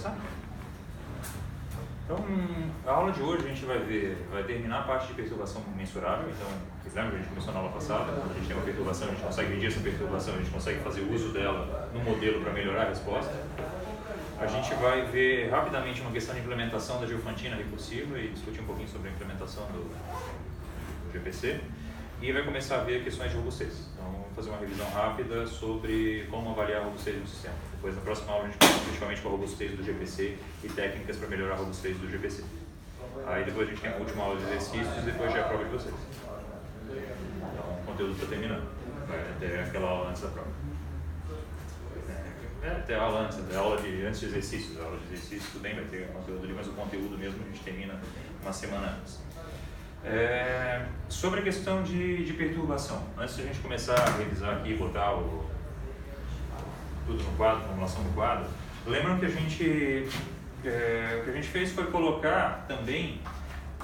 começar? Então, a aula de hoje a gente vai terminar a parte de perturbação mensurável. Então, vocês lembram que a gente começou na aula passada? Quando a gente tem uma perturbação, a gente consegue medir essa perturbação, a gente consegue fazer uso dela no modelo para melhorar a resposta. A gente vai ver rapidamente uma questão de implementação da Diofantina recursiva e discutir um pouquinho sobre a implementação do GPC. E vai começar a ver questões de robustez. Então, vamos fazer uma revisão rápida sobre como avaliar a robustez do sistema. Depois, na próxima aula, a gente começa especificamente com a robustez do GPC e técnicas para melhorar a robustez do GPC. Aí depois a gente tem a última aula de exercícios e depois já é a prova de vocês. Então, o conteúdo está terminando. Vai até aquela aula antes da prova. Até a aula antes de exercícios. A aula de exercícios tudo bem, vai ter conteúdo ali, mas o conteúdo mesmo a gente termina uma semana antes. Sobre a questão de perturbação, antes de a gente começar a revisar aqui e botar tudo no quadro, formulação do quadro, lembram que o que a gente fez foi colocar também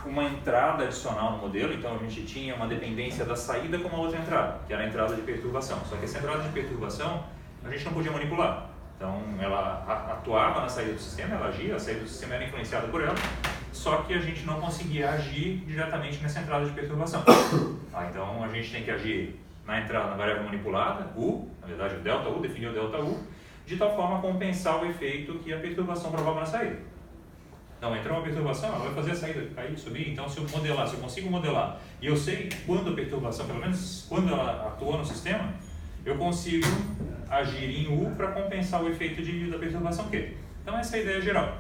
uma entrada adicional no modelo. Então a gente tinha uma dependência da saída com uma outra entrada, que era a entrada de perturbação. Só que essa entrada de perturbação a gente não podia manipular. Então ela atuava na saída do sistema, ela agia, a saída do sistema era influenciada por ela, só que a gente não conseguia agir diretamente nessa entrada de perturbação. Então a gente tem que agir na entrada, na variável manipulada, U, na verdade o delta U, definir o delta U, de tal forma a compensar o efeito que a perturbação provoca na saída. Então entrou uma perturbação, ela vai fazer a saída cair, subir. Então se eu consigo modelar, e eu sei quando a perturbação, pelo menos quando ela atua no sistema, eu consigo agir em U para compensar o efeito da perturbação Q. Então essa é a ideia geral,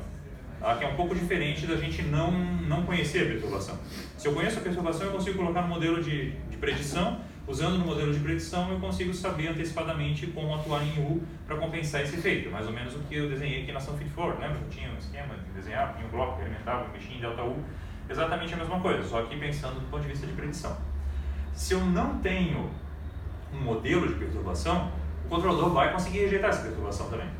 que é um pouco diferente da gente não conhecer a perturbação. Se eu conheço a perturbação, eu consigo colocar no modelo de predição. Usando no modelo de predição, eu consigo saber antecipadamente como atuar em U para compensar esse efeito. Mais ou menos o que eu desenhei aqui na ação Fit Forward. Lembra? Eu tinha um esquema de desenhar, tinha um bloco que alimentava, mexia em delta U. Exatamente a mesma coisa, só que pensando do ponto de vista de predição. Se eu não tenho um modelo de perturbação, o controlador vai conseguir rejeitar essa perturbação também.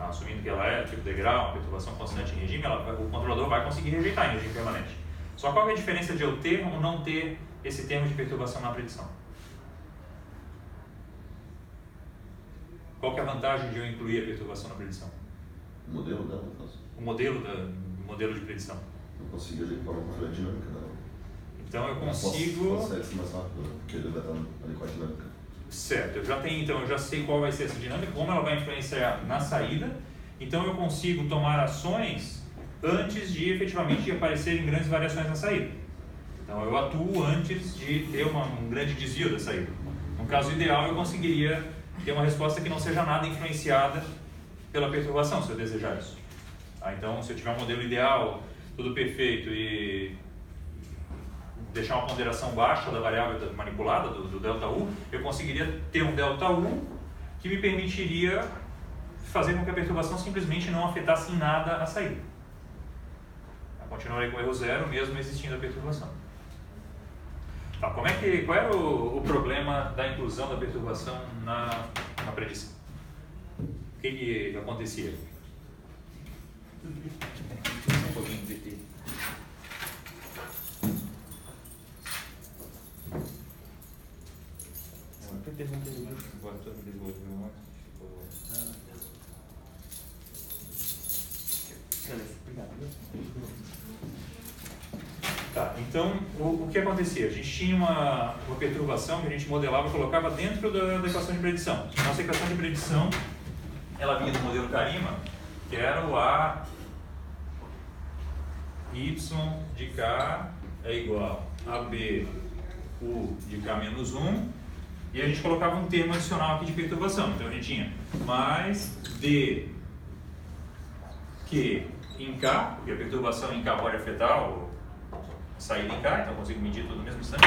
Assumindo que ela é tipo degrau, perturbação constante em regime, o controlador vai conseguir rejeitar em regime permanente. Só qual é a diferença de eu ter ou não ter esse termo de perturbação na predição? Qual que é a vantagem de eu incluir a perturbação na predição? O modelo dela, no caso. O modelo de predição. Eu consigo ajeitar uma controle dinâmica dela. Então eu consigo... Posso ser mais rápido, porque ele vai estar ali com a dinâmica. Certo, eu já sei qual vai ser essa dinâmica, como ela vai influenciar na saída. Então eu consigo tomar ações antes de efetivamente aparecerem grandes variações na saída. Então eu atuo antes de ter um grande desvio da saída. No caso ideal, eu conseguiria ter uma resposta que não seja nada influenciada pela perturbação, se eu desejar isso. Então, se eu tiver um modelo ideal, tudo perfeito e deixar uma ponderação baixa da variável manipulada, do delta U, eu conseguiria ter um delta U que me permitiria fazer com que a perturbação simplesmente não afetasse em nada a saída. Eu continuaria com erro zero, mesmo existindo a perturbação. Tá, qual era o problema da inclusão da perturbação na predição? O que acontecia? Um pouquinho de... Tá, então o que acontecia? A gente tinha uma perturbação que a gente modelava e colocava dentro da equação de predição. Nossa equação de predição, ela vinha do modelo Karima, que era o A y de K é igual a B U de K menos 1, e a gente colocava um termo adicional aqui de perturbação. Então a gente tinha mais D Q em K, porque a perturbação em K pode afetar saída em K, então eu consigo medir tudo no mesmo instante.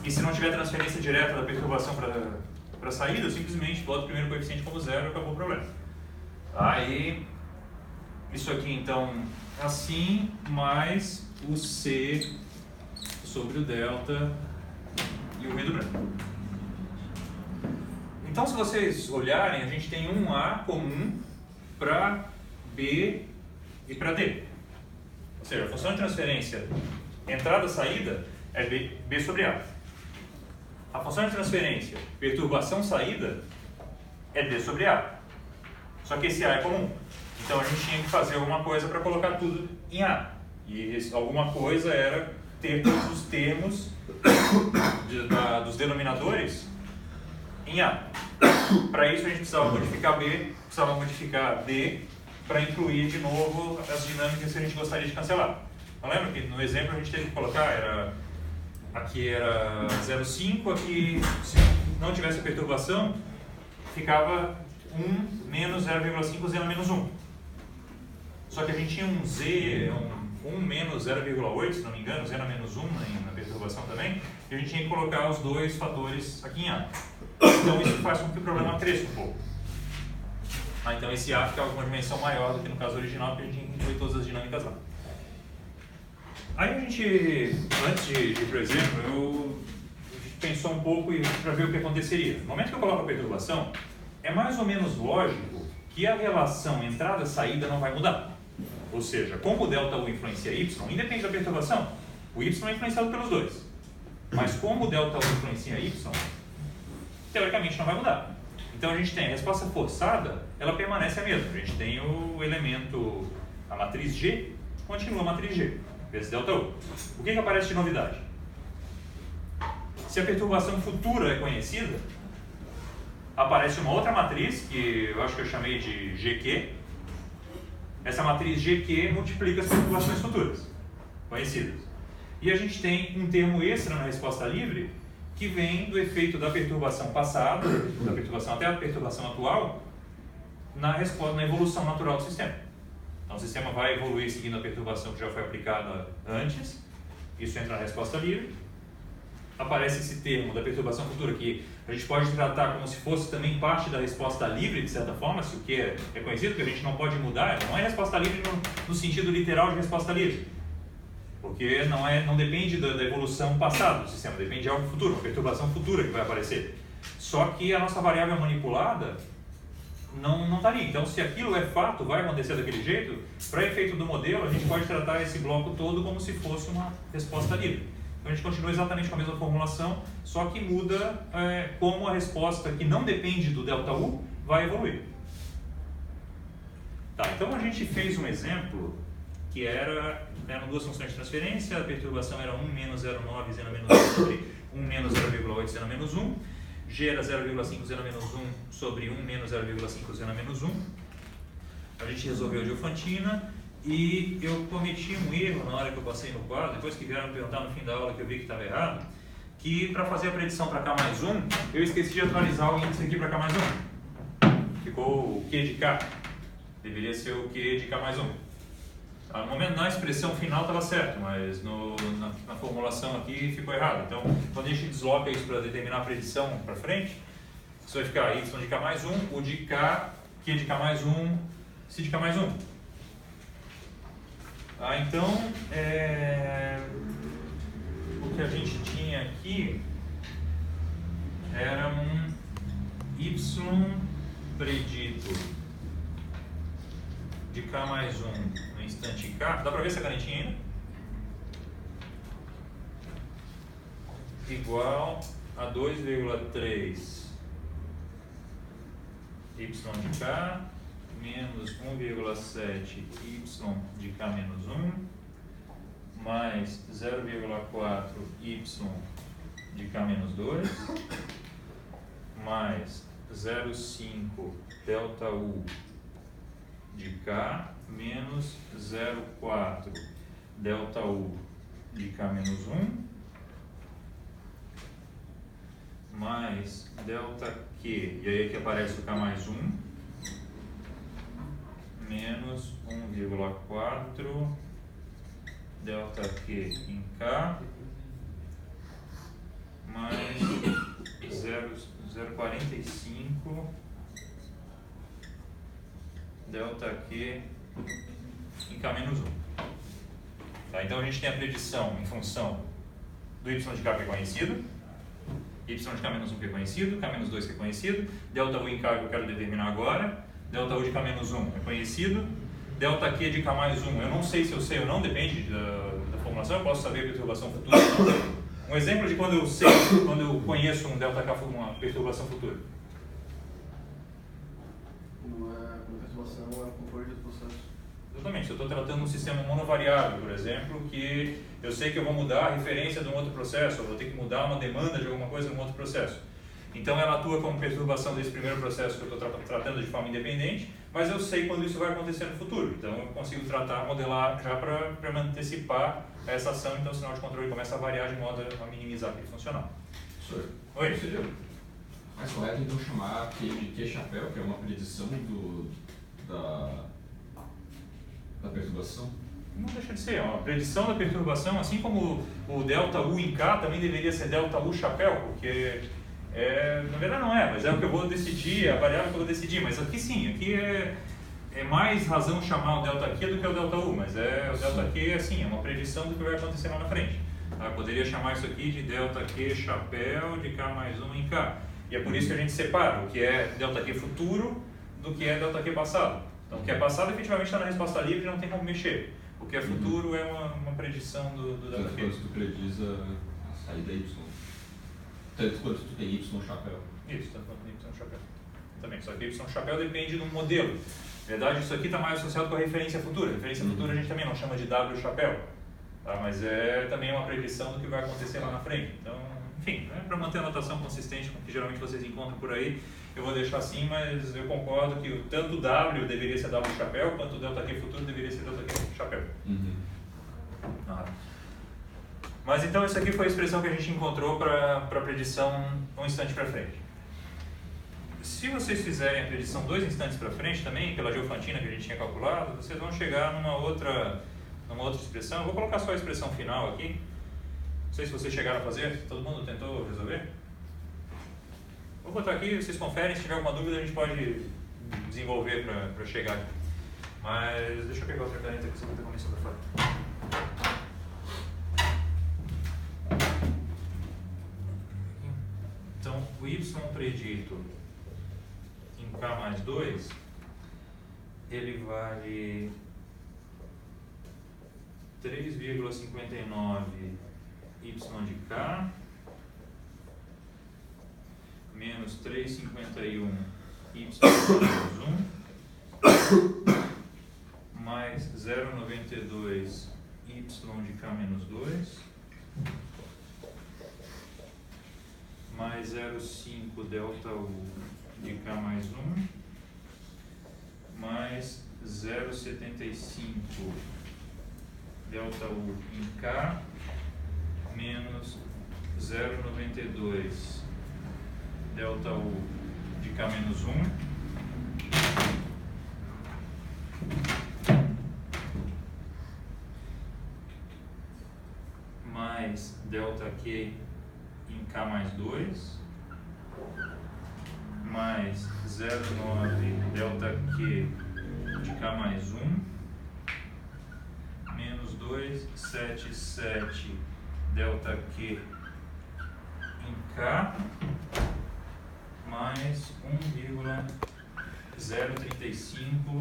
E se não tiver transferência direta da perturbação para a saída, eu simplesmente boto o primeiro coeficiente como zero e acabou o problema. Aí, isso aqui então assim, mais o C sobre o delta e o ruído branco. Então, se vocês olharem, a gente tem um A comum para B e para D. Ou seja, a função de transferência entrada-saída é B sobre A. A função de transferência perturbação-saída é D sobre A. Só que esse A é comum. Então a gente tinha que fazer alguma coisa para colocar tudo em A. E alguma coisa era ter todos os termos dos denominadores em A. Para isso a gente precisava modificar B, precisava modificar D para incluir de novo as dinâmicas que a gente gostaria de cancelar. Então lembra que no exemplo a gente teve que colocar, aqui era 0,5, aqui se não tivesse a perturbação, ficava 1 menos 0,5 z na menos 1. Só que a gente tinha um z, 1 menos 0,8, se não me engano, z na menos 1 na perturbação também, e a gente tinha que colocar os dois fatores aqui em A. Então isso faz com que o problema cresça um pouco. Então esse A ficava com uma dimensão maior do que no caso original, porque a gente inclui todas as dinâmicas lá. Aí a gente, antes de ir para o exemplo, a gente pensou um pouco para ver o que aconteceria. No momento que eu coloco a perturbação, é mais ou menos lógico que a relação entrada-saída não vai mudar. Ou seja, como o ΔU influencia y, independe da perturbação, o y é influenciado pelos dois. Mas como o ΔU influencia y, teoricamente não vai mudar. Então a gente tem a resposta forçada, ela permanece a mesma. A gente tem o elemento, a matriz G, continua a matriz G, vezes ΔU. O que aparece de novidade? Se a perturbação futura é conhecida, aparece uma outra matriz, que eu acho que eu chamei de GQ. Essa matriz GQ multiplica as perturbações futuras, conhecidas. E a gente tem um termo extra na resposta livre, que vem do efeito da perturbação passada, da perturbação até a perturbação atual, na evolução natural do sistema. Então o sistema vai evoluir seguindo a perturbação que já foi aplicada antes, isso entra na resposta livre. Aparece esse termo da perturbação futura, que a gente pode tratar como se fosse também parte da resposta livre, de certa forma, se o que é conhecido, que a gente não pode mudar, não é resposta livre no sentido literal de resposta livre. Porque não depende da evolução passada do sistema, depende de algo futuro, uma perturbação futura que vai aparecer. Só que a nossa variável manipulada não está ali. Então, se aquilo é fato, vai acontecer daquele jeito, para efeito do modelo, a gente pode tratar esse bloco todo como se fosse uma resposta livre. Então, a gente continua exatamente com a mesma formulação, só que muda como a resposta que não depende do ΔU vai evoluir. Tá, então a gente fez um exemplo que eram duas funções de transferência, a perturbação era 1 menos 0,9 z na menos 1 sobre 1 menos 0,8 z na menos 1, G era 0,5 z na menos 1 sobre 1 menos 0,5 z na menos 1. A gente resolveu Diofantina e eu cometi um erro na hora que eu passei no quadro, depois que vieram me perguntar no fim da aula que eu vi que estava errado, que para fazer a predição para K mais 1, eu esqueci de atualizar o índice aqui para K mais 1. Ficou o Q de K, deveria ser o Q de K mais 1. No momento, na expressão final estava certo, mas na formulação aqui ficou errado. Então, quando a gente desloca isso para determinar a predição para frente, isso vai ficar y de k mais 1, o de k, q de k mais 1, c de k mais 1. Então, o que a gente tinha aqui era um y predito de k mais 1 no instante k. Dá para ver essa canetinha ainda? Igual a 2,3 y de k menos 1,7 y de k menos 1 mais 0,4 y de k menos 2 mais 0,5 ΔU de k menos 0,4 ΔU de k menos 1 mais ΔQ, e aí aqui aparece o k mais 1 menos 1,4 ΔQ em k mais 0,45 ΔQ em k menos 1. Tá? Então a gente tem a predição em função do y de k que é conhecido, y de k menos 1 que é conhecido, k menos 2 que é conhecido, ΔU em k que eu quero determinar agora, ΔU de k menos 1 é conhecido, ΔQ de k mais 1, eu não sei se eu sei ou não, depende da formulação, eu posso saber a perturbação futura. Um exemplo de quando eu sei, quando eu conheço um ΔK, uma perturbação futura. Quando ou é controle de processo. Exatamente, se eu estou tratando um sistema monovariável, por exemplo, que eu sei que eu vou mudar a referência de um outro processo, ou vou ter que mudar uma demanda de alguma coisa num outro processo. Então ela atua como perturbação desse primeiro processo que eu estou tratando de forma independente, mas eu sei quando isso vai acontecer no futuro. Então eu consigo modelar já para me antecipar essa ação, então o sinal de controle começa a variar de modo a minimizar aquele funcional. Senhor, Oi? seria mais correto então chamar Q de Q-chapéu, que é uma predição da perturbação? Não deixa de ser, é uma predição da perturbação, assim como o delta U em K também deveria ser delta U chapéu, porque na verdade não é, mas é o que eu vou decidir, é a variável que eu vou decidir, mas aqui sim, aqui é mais razão chamar o delta Q do que o delta U, mas o delta Q assim, é uma predição do que vai acontecer lá na frente. Eu poderia chamar isso aqui de delta Q chapéu de K mais 1 em K, e é por isso que a gente separa o que é delta Q futuro do que é delta Q passado. Então o que é passado efetivamente está na resposta livre e não tem como mexer. O que é futuro é uma predição do delta Q. Quando tu prediz a saída Y, tanto quanto tu tem Y chapéu. Isso, tanto quanto tem Y chapéu. Também, só que Y chapéu depende do modelo. Na verdade, isso aqui está mais associado com a referência futura. A referência futura a gente também não chama de W chapéu, tá? Mas é também uma predição do que vai acontecer lá na frente. Então, enfim, para manter a notação consistente com o que geralmente vocês encontram por aí, eu vou deixar assim, mas eu concordo que tanto W deveria ser W chapéu, quanto o delta Q futuro deveria ser delta Q chapéu. Mas então isso aqui foi a expressão que a gente encontrou para predição um instante para frente. Se vocês fizerem a predição 2 instantes para frente também, pela Diofantina que a gente tinha calculado, vocês vão chegar numa outra expressão. Eu vou colocar só a expressão final aqui. Não sei se vocês chegaram a fazer, todo mundo tentou resolver? Vou botar aqui, vocês conferem, se tiver alguma dúvida a gente pode desenvolver para chegar aqui. Mas deixa eu pegar outra caneta aqui, só para ter começado a falar. Então, o Y predito em K mais 2, ele vale 3,59 Y de K menos 3,51 Y menos 1 mais 0,92 Y de K menos 2 mais 0,5 delta U de K mais 1 mais 0,75 delta U em K menos 0,92 delta U de K menos 1 mais delta Q em K mais 2 mais 0,9 delta Q de K mais 1 menos 2,77 delta Q em K mais 1,035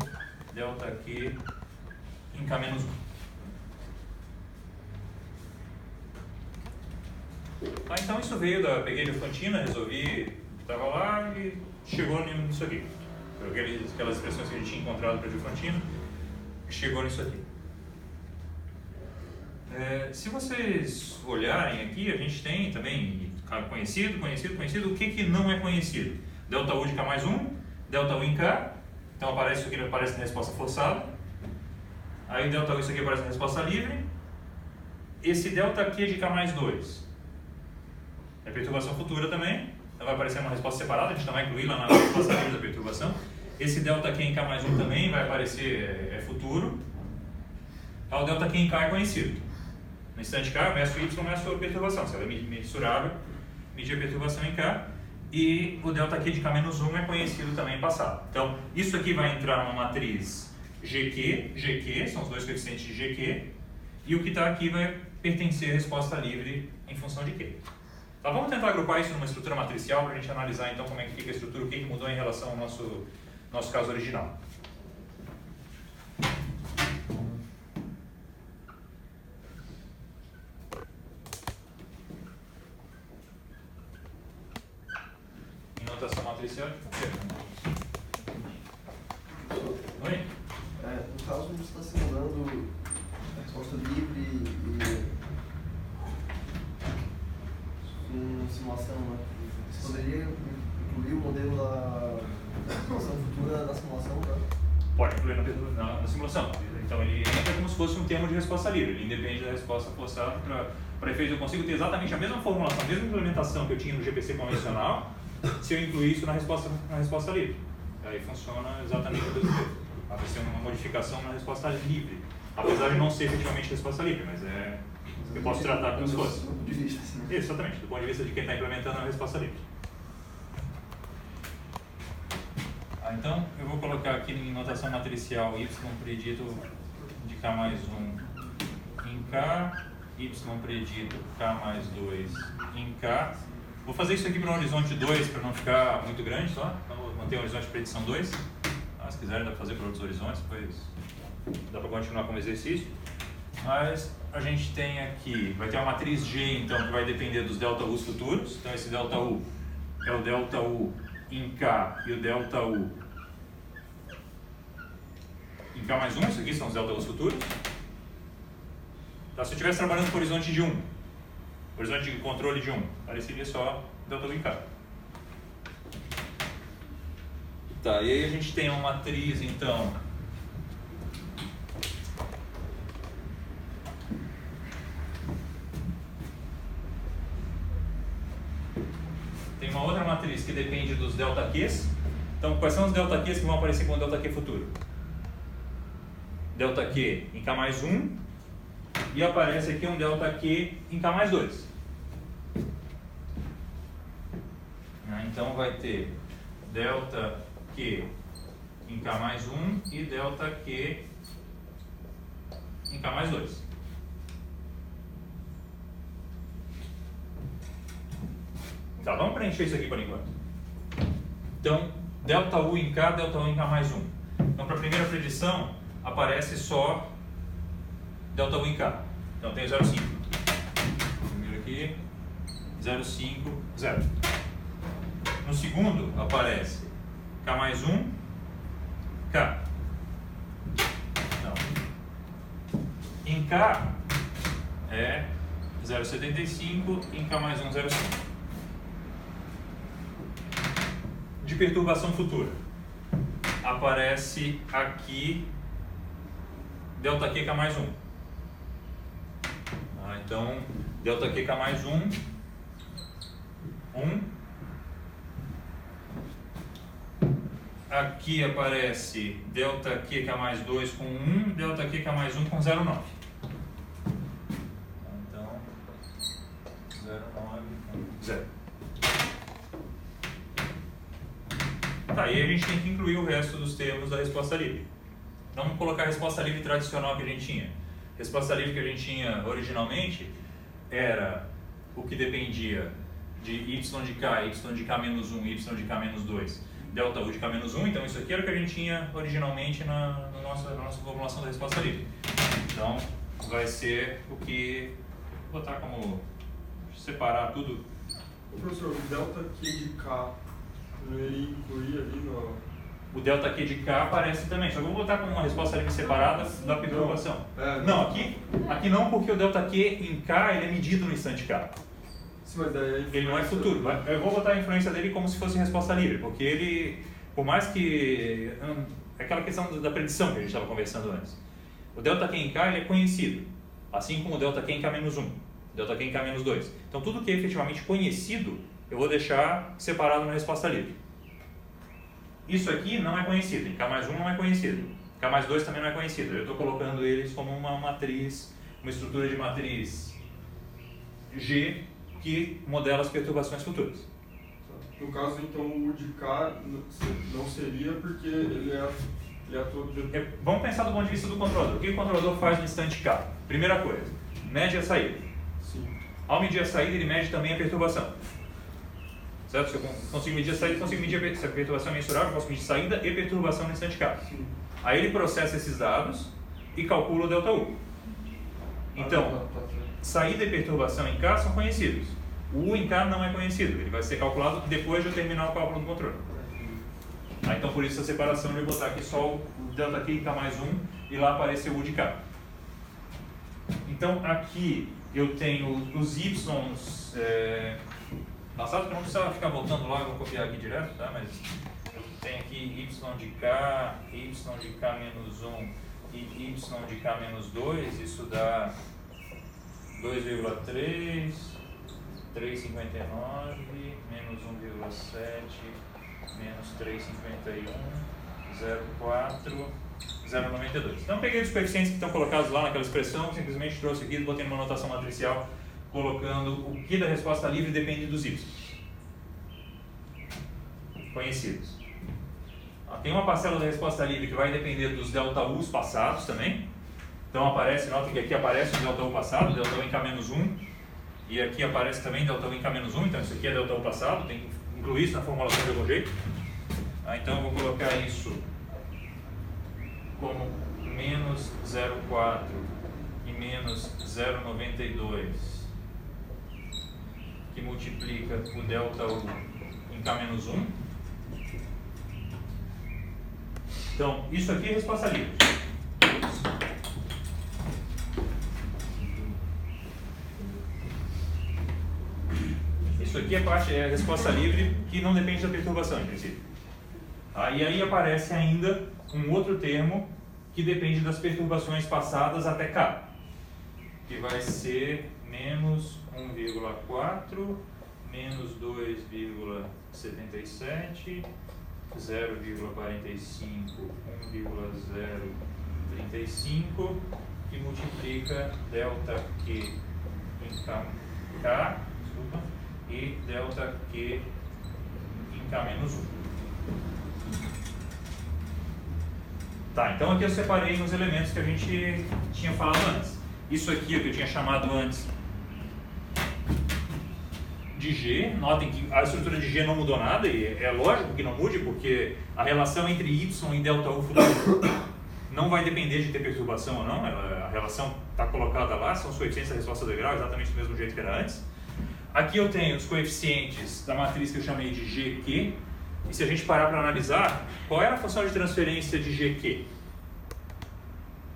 delta Q em K menos 1. Tá, então isso veio peguei a Diofantina, resolvi, estava lá e chegou nisso aqui. Aquelas expressões que a gente tinha encontrado para a Diofantina, chegou nisso aqui. Se vocês olharem aqui, a gente tem também conhecido, o que não é conhecido? Delta U de K mais 1, delta U em K, então aparece isso aqui, aparece na resposta forçada. Aí delta U, isso aqui aparece na resposta livre. Esse delta Q de K mais 2 é perturbação futura também, então vai aparecer uma resposta separada, a gente não vai incluir lá na resposta livre da perturbação. Esse delta Q em K mais 1 também vai aparecer, futuro. O delta Q em K é conhecido. No instante K, eu meço Y, eu meço a perturbação. Se ela é mensurável, medir a perturbação em K. E o delta Q de K menos 1 é conhecido também em passado. Então, isso aqui vai entrar numa matriz GQ, são os dois coeficientes de GQ. E o que está aqui vai pertencer à resposta livre em função de Q. Tá, vamos tentar agrupar isso numa estrutura matricial para a gente analisar então como é que fica a estrutura, o que mudou em relação ao nosso caso original. Em notação matricial, oi? você está simulando a resposta livre e com simulação, né? Você poderia incluir o modelo da simulação futura na simulação, né? Pode incluir na simulação. Então ele entra como se fosse um termo de resposta livre, ele independe da resposta forçada. Para efeito, eu consigo ter exatamente a mesma formulação, a mesma implementação que eu tinha no GPC convencional, se eu incluir isso na resposta livre. Aí funciona exatamente o mesmo jeito. Vai ser uma modificação na resposta livre, apesar de não ser efetivamente resposta livre, mas eu posso tratar como se fosse. Do ponto de vista, assim, né? Exatamente, do ponto de vista de quem está implementando a resposta livre. Então, eu vou colocar aqui em notação matricial y predito de k mais 1 em k, y predito k mais 2 em k. Vou fazer isso aqui para um horizonte 2 para não ficar muito grande só. Então, vou manter o horizonte de predição 2. Se quiserem, dá para fazer para outros horizontes, depois dá para continuar como exercício. Mas a gente tem aqui, vai ter uma matriz G, então, que vai depender dos ΔUs futuros. Então, esse ΔU é o ΔU em K e o ΔU em K mais 1, isso aqui são os ΔUs futuros. Então, se eu estivesse trabalhando com horizonte de 1, horizonte de controle de 1, apareceria só ΔU em K. Tá, e aí a gente tem uma matriz, então, tem uma outra matriz que depende dos ΔQs. Então, quais são os ΔQs que vão aparecer com o ΔQ futuro? ΔQ em K mais 1 e aparece aqui um ΔQ em K mais 2. Então, vai ter ΔQ em K mais 1 e ΔQ em K mais 2. Tá, vamos preencher isso aqui por enquanto. Então, ΔU em K, ΔU em K mais 1. Então, para a primeira predição, aparece só ΔU em K. Então, tem 0,5. Primeiro aqui, 0,5, 0. No segundo, aparece K mais 1, K. Então, em K é 0,75, em K mais 1, 0,5. De perturbação futura, aparece aqui ΔQK mais 1. Então, ΔQK mais 1, 1. Aqui aparece ΔQK mais 2 com 1, ΔQK mais 1 com 0,9. Então, 0,9, 0. Tá, e aí a gente tem que incluir o resto dos termos da resposta livre. Então, vamos colocar a resposta livre tradicional que a gente tinha. A resposta livre que a gente tinha originalmente era o que dependia de y de k, y de k menos 1, y de k menos 2, ΔU de k menos 1. Então, isso aqui era o que a gente tinha originalmente na nossa formulação da resposta livre. Então, vai ser o que... Vou botar como... separar tudo. Ô, professor, o ΔQ de k, ele incluía ali no... O ΔQ de K aparece também, só que eu vou botar como uma resposta livre separada da perturbação. Não, aqui não, porque o ΔQ em K ele é medido no instante K. Sim, mas daí ele não é futuro. Eu vou botar a influência dele como se fosse resposta livre, porque ele, por mais que... É aquela questão da predição que a gente estava conversando antes. O ΔQ em K ele é conhecido, assim como o ΔQ em K-1, ΔQ em K-2. Então tudo que é efetivamente conhecido, eu vou deixar separado na resposta livre. Isso aqui não é conhecido, em K mais 1 não é conhecido, K mais 2 também não é conhecido. Eu estou colocando eles como uma matriz, uma estrutura de matriz G que modela as perturbações futuras. No caso, então, o de K não seria porque ele é todo... Vamos pensar do ponto de vista do controlador. O que o controlador faz no instante K? Primeira coisa, mede a saída. Sim. Ao medir a saída, ele mede também a perturbação. Certo? Se eu consigo medir a saída, consigo medir se a perturbação é mensurável, eu posso medir saída e perturbação no instante K. Sim. Aí ele processa esses dados e calcula o ΔU. Então, saída e perturbação em K são conhecidos. O U em K não é conhecido, ele vai ser calculado depois de eu terminar o cálculo do controle. Então por isso a separação de eu botar aqui só o delta Q K mais 1 e lá apareceu o U de K. Então aqui eu tenho os Ys, sabe que eu não precisava ficar voltando lá, eu vou copiar aqui direto, tá? Mas eu tenho aqui Y de K menos 1 e Y de K menos 2, isso dá 2,3, 3,59, menos 1,7, menos 3,51, 0,4, 0,92. Então eu peguei os coeficientes que estão colocados lá naquela expressão, simplesmente trouxe aqui e botei numa notação matricial, colocando o que da resposta livre depende dos y conhecidos. Tem uma parcela da resposta livre que vai depender dos delta u's passados também. Então aparece, nota que aqui aparece o delta u passado, delta u em k menos 1, e aqui aparece também delta u em k menos 1, então isso aqui é delta u passado, tem que incluir isso na formulação de algum jeito. Então eu vou colocar isso como menos 0,4 e menos 0,92, que multiplica o delta U em K menos 1. Então, isso aqui é resposta livre. Isso aqui é a resposta livre que não depende da perturbação, em princípio. E aí aparece ainda um outro termo que depende das perturbações passadas até K, que vai ser menos 1,4, menos 2,77, 0,45, 1,035, que multiplica delta Q em K, e delta Q em K menos 1. Tá, então aqui eu separei nos elementos que a gente tinha falado antes. Isso aqui é o que eu tinha chamado antes de G. Notem que a estrutura de G não mudou nada, e é lógico que não mude, porque a relação entre Y e delta U futuro não vai depender de ter perturbação ou não. A relação está colocada lá, são os coeficientes da resposta de grau, exatamente do mesmo jeito que era antes. Aqui eu tenho os coeficientes da matriz que eu chamei de GQ. E se a gente parar para analisar, qual era a função de transferência de GQ?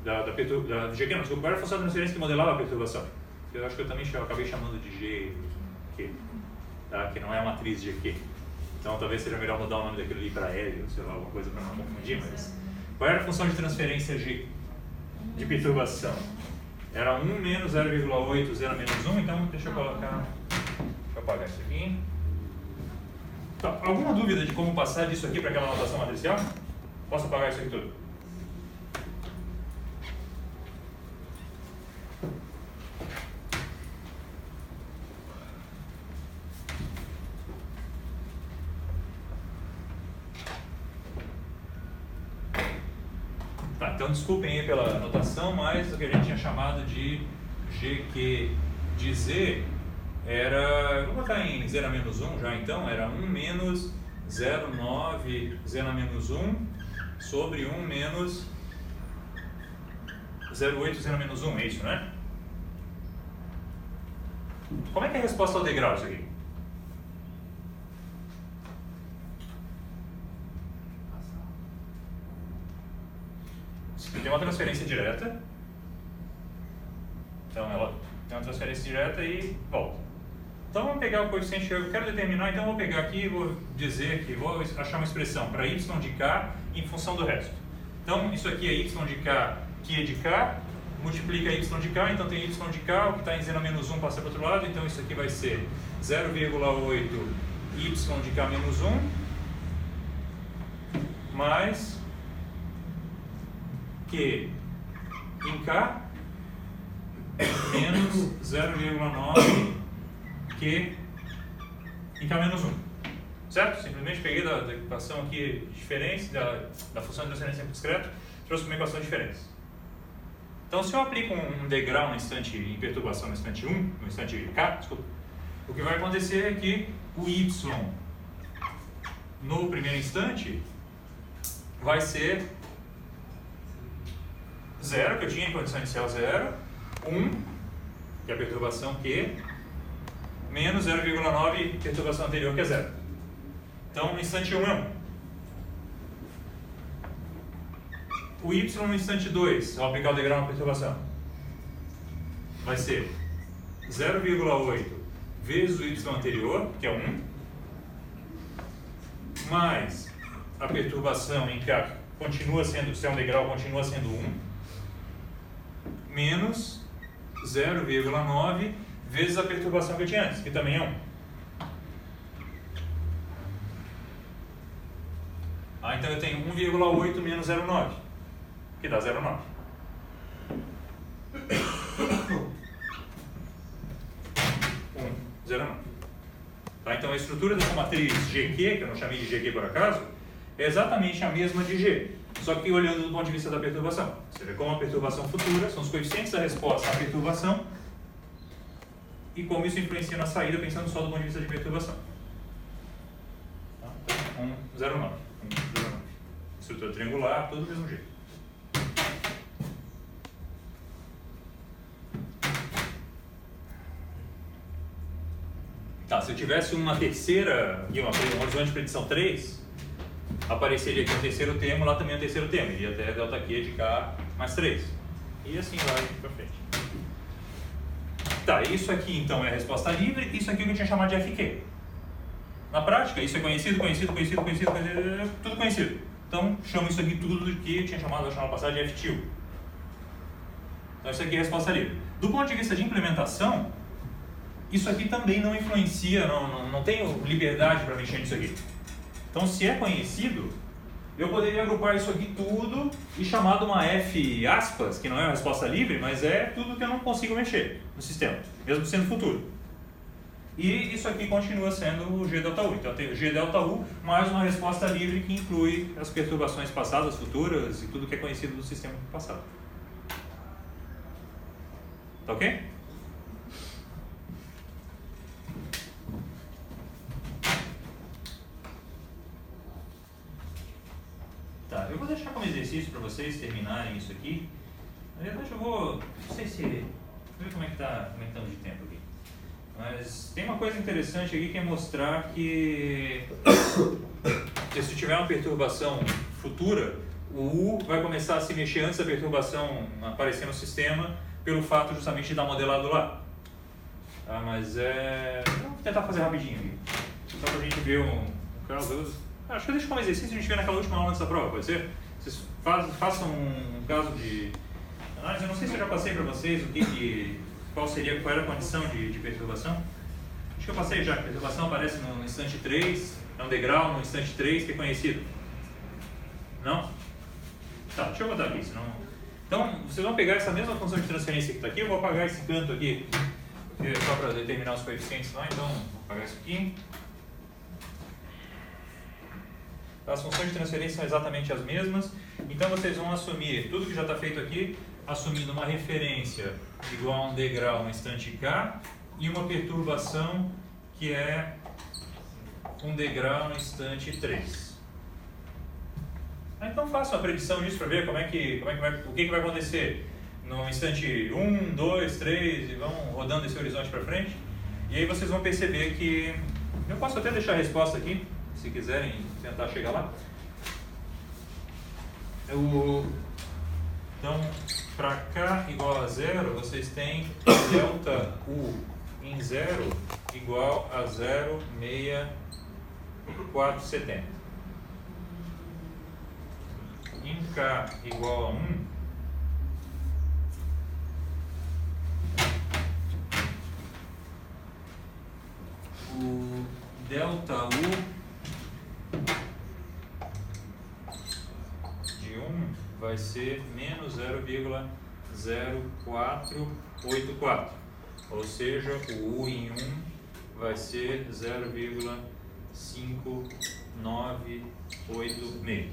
GQ não, desculpa, qual era a função de transferência que modelava a perturbação? Eu acho que eu também acabei chamando de GQ, tá? Que não é a matriz GQ. Então talvez seja melhor mudar o nome daquilo ali para L, ou sei lá, alguma coisa para não confundir, mas... Qual era a função de transferência G de perturbação? Era 1 menos 0,8, 0 menos 1, então deixa eu colocar... Deixa eu apagar isso aqui. Então, alguma dúvida de como passar disso aqui para aquela notação matricial? Posso apagar isso aqui tudo? Tá, então desculpem aí pela anotação, mas o que a gente tinha chamado de GQ de Z era, vou botar em Z na menos 1 já então, era 1 menos 0,9 Z na menos 1 sobre 1 menos 0,8 Z na menos 1, é isso, né? Como é que é a resposta ao degrau isso aqui? Tem uma transferência direta, então ela tem uma transferência direta e volta. Então vamos pegar o coeficiente que eu quero determinar, então eu vou pegar aqui e vou dizer que vou achar uma expressão para y de k em função do resto. Então isso aqui é y de k, que é de k, multiplica y de k, então tem y de k, o que está em z na menos 1 passa para o outro lado, então isso aqui vai ser 0,8 y de k menos 1 mais q em k menos 0,9 Q em K menos 1, certo? Simplesmente peguei da equação aqui diferença, da função de transferência discreta, trouxe uma equação diferente. Então se eu aplico um degrau no instante, em perturbação no instante 1, no instante K, desculpa, o que vai acontecer é que o Y no primeiro instante vai ser 0, que eu tinha em condição inicial 0, 1, que é a perturbação Q, menos 0,9 perturbação anterior, que é 0. Então, no instante 1 é 1. o y no instante 2, ao aplicar o degrau na perturbação, vai ser 0,8 vezes o y anterior, que é 1, mais a perturbação em K continua sendo, se é um degrau, continua sendo 1, menos 0,9 vezes a perturbação que eu tinha antes, que também é 1. Então eu tenho 1,8 menos 0,9, que dá 0,9. Tá, então a estrutura dessa matriz GQ, que eu não chamei de GQ por acaso, é exatamente a mesma de G, só que olhando do ponto de vista da perturbação. Você vê como a perturbação futura são os coeficientes da resposta à perturbação e como isso influencia na saída, pensando só do ponto de vista de perturbação. Tá? Então, 1,09. Estrutura triangular, tudo do mesmo jeito. Tá, se eu tivesse uma terceira, um horizonte de predição 3, apareceria aqui o terceiro termo, lá também o terceiro termo, iria até delta Q de K mais 3. E assim vai para frente. Tá, isso aqui então é a resposta livre, isso aqui é o que eu tinha chamado de FQ. Na prática, isso é conhecido, tudo conhecido. Então, chamo isso aqui tudo do que eu tinha chamado na semana passada de F-til. Então, isso aqui é a resposta livre. Do ponto de vista de implementação, isso aqui também não influencia, não tenho liberdade para mexer nisso aqui. Então, se é conhecido, eu poderia agrupar isso aqui tudo e chamar de uma F aspas, que não é uma resposta livre, mas é tudo que eu não consigo mexer no sistema, mesmo sendo futuro. E isso aqui continua sendo o G delta U. Então eu tenho G delta U mais uma resposta livre que inclui as perturbações passadas, futuras e tudo que é conhecido do sistema passado. Tá ok? Tá, eu vou deixar como exercício para vocês terminarem isso aqui. Na verdade eu vou, não sei se, vou ver como é que estamos de tempo aqui. Mas tem uma coisa interessante aqui que é mostrar que se tiver uma perturbação futura, o U vai começar a se mexer antes da perturbação aparecer no sistema pelo fato justamente de dar modelado lá. Tá, mas vamos tentar fazer rapidinho aqui. Só para a gente ver um caso. Acho que eu deixo como exercício a gente vê naquela última aula antes da prova, pode ser? Vocês façam um caso de análise. Eu não sei se eu já passei para vocês qual era a condição de perturbação. Acho que eu passei já. A perturbação aparece no instante 3, é um degrau no instante 3 que é conhecido. Não? Tá, deixa eu botar aqui, senão... Então, vocês vão pegar essa mesma função de transferência que está aqui, eu vou apagar esse canto aqui, só para determinar os coeficientes lá, então vou apagar isso aqui. As funções de transferência são exatamente as mesmas, então vocês vão assumir tudo que já está feito aqui, assumindo uma referência igual a um degrau no instante K e uma perturbação que é um degrau no instante 3. Então façam a predição disso para ver o que vai acontecer no instante 1, 2, 3 e vão rodando esse horizonte para frente. E aí vocês vão perceber que... Eu posso até deixar a resposta aqui, se quiserem tentar chegar lá. Então, para K igual a 0, vocês têm delta U em 0 igual a 0,6470. Em K igual a 1, o delta U de 1 vai ser menos 0,0484, ou seja, o U em 1 vai ser 0,5986.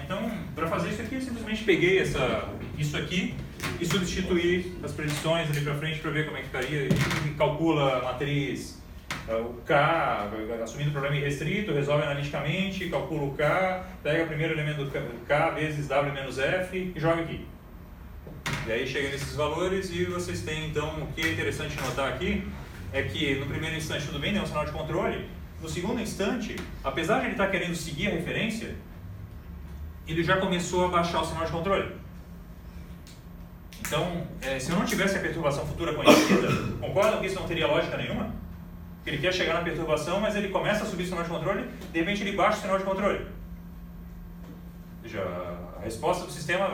Então, para fazer isso aqui, eu simplesmente peguei isso aqui e substituí as predições ali para frente para ver como é que ficaria. A gente calcula a matriz, o K, assumindo o problema irrestrito, resolve analiticamente, calcula o K, pega o primeiro elemento do K vezes W menos F e joga aqui. E aí chega nesses valores e vocês têm, então, o que é interessante notar aqui é que no primeiro instante tudo bem, tem um sinal de controle, no segundo instante, apesar de ele estar querendo seguir a referência, ele já começou a baixar o sinal de controle. Então, se eu não tivesse a perturbação futura conhecida, concordam que isso não teria lógica nenhuma? Ele quer chegar na perturbação, mas ele começa a subir o sinal de controle, de repente ele baixa o sinal de controle. Veja, a resposta do sistema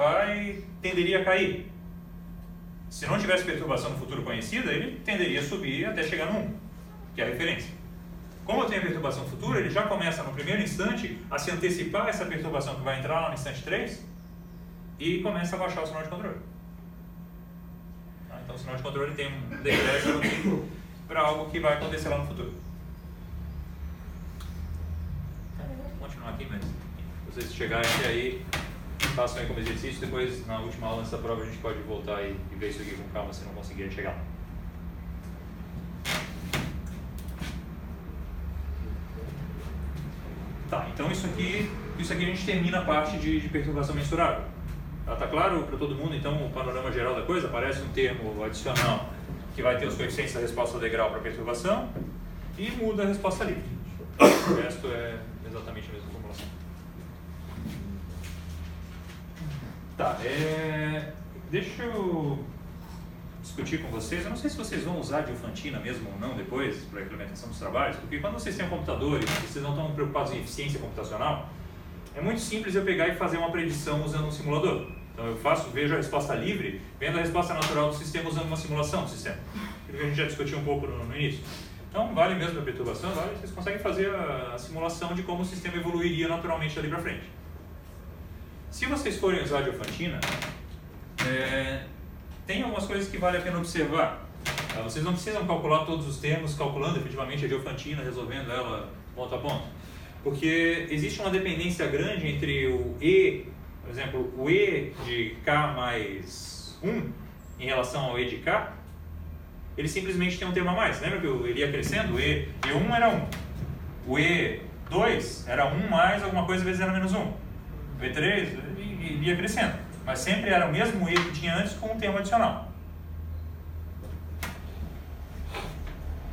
tenderia a cair. Se não tivesse perturbação no futuro conhecida, ele tenderia a subir até chegar no 1, que é a referência. Como eu tenho a perturbação futura, ele já começa no primeiro instante a se antecipar essa perturbação que vai entrar lá no instante 3 e começa a baixar o sinal de controle. Então o sinal de controle tem um decréscimo para algo que vai acontecer lá no futuro. Vou continuar aqui, mas se vocês chegarem até aí, façam aí como exercício. Depois, na última aula dessa prova, a gente pode voltar e ver isso aqui com calma se não conseguirem chegar lá. Tá, então isso aqui a gente termina a parte de perturbação mensurável. Tá claro para todo mundo, então, o panorama geral da coisa? Aparece um termo adicional que vai ter os coeficientes da resposta degrau para perturbação e muda a resposta livre. O resto é exatamente a mesma formulação. Tá, deixa eu discutir com vocês. Eu não sei se vocês vão usar Diofantina mesmo ou não depois para a implementação dos trabalhos, porque quando vocês têm um computador e vocês não estão preocupados em eficiência computacional, é muito simples eu pegar e fazer uma predição usando um simulador. Então eu vejo a resposta livre, vendo a resposta natural do sistema usando uma simulação do sistema. Aquilo que a gente já discutiu um pouco no início. Então vale mesmo a perturbação, vocês conseguem fazer a simulação de como o sistema evoluiria naturalmente dali para frente. Se vocês forem usar a Diofantina, tem algumas coisas que vale a pena observar. Vocês não precisam calcular todos os termos, calculando efetivamente a Diofantina, resolvendo ela ponto a ponto. Porque existe uma dependência grande entre o E, por exemplo, o E de K mais 1 em relação ao E de K, ele simplesmente tem um termo a mais. Lembra que ele ia crescendo? O E1 era 1. O E2 era 1 mais alguma coisa vezes era menos 1. O E3 ele ia crescendo. Mas sempre era o mesmo E que tinha antes com um termo adicional.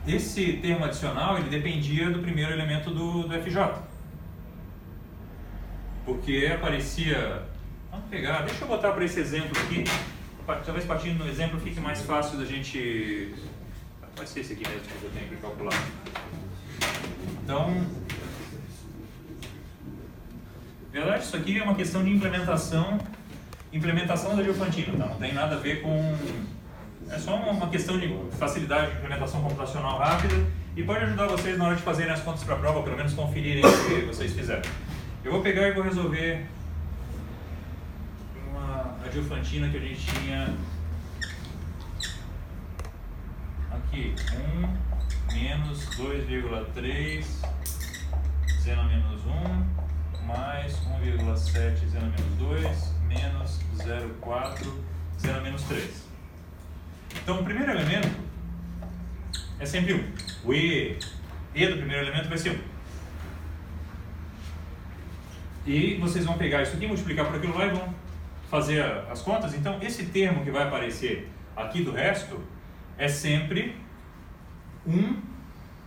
Esse termo adicional ele dependia do primeiro elemento do FJ. Porque aparecia... Vamos pegar, deixa eu botar para esse exemplo aqui. Talvez partindo do exemplo fique mais fácil da gente... Pode ser esse aqui mesmo que eu tenho que calcular. Então... Na verdade, isso aqui é uma questão de implementação da Diofantina, tá? Não tem nada a ver com... É só uma questão de facilidade de implementação computacional rápida e pode ajudar vocês na hora de fazerem as contas para a prova, ou pelo menos conferirem o que vocês fizeram. Eu vou pegar e vou resolver a Diofantina que a gente tinha aqui, 1 menos 2,3 zeno menos 1 mais 1,7 zeno menos 2 menos 0,4 zeno menos 3. Então, o primeiro elemento é sempre 1. O E do primeiro elemento vai ser 1. E vocês vão pegar isso aqui, multiplicar por aquilo lá e vão fazer as contas. Então, esse termo que vai aparecer aqui do resto é sempre 1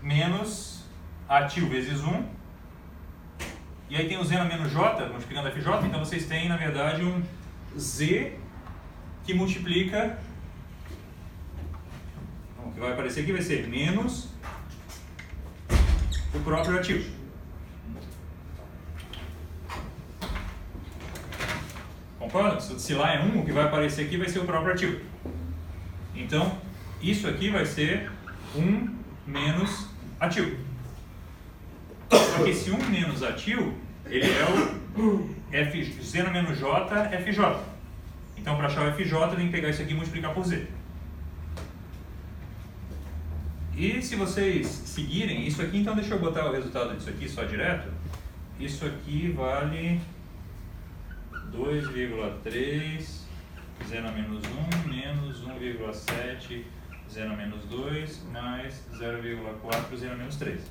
menos ATIL vezes 1. E aí tem o zeno menos J, multiplicando FJ. Então, vocês têm, na verdade, um Z que multiplica... O que vai aparecer aqui vai ser menos o próprio ativo. Concorda? Se lá é 1, o que vai aparecer aqui vai ser o próprio ativo. Então, isso aqui vai ser 1 menos ativo. Só que esse 1 menos ativo, ele é o zeno menos J, FJ. Então, para achar o FJ, eu tenho que pegar isso aqui e multiplicar por Z. E se vocês seguirem isso aqui, então deixa eu botar o resultado disso aqui só direto. Isso aqui vale 2,3 zeno menos 1 menos 1,7 zeno menos 2 mais 0,4 zeno menos 3.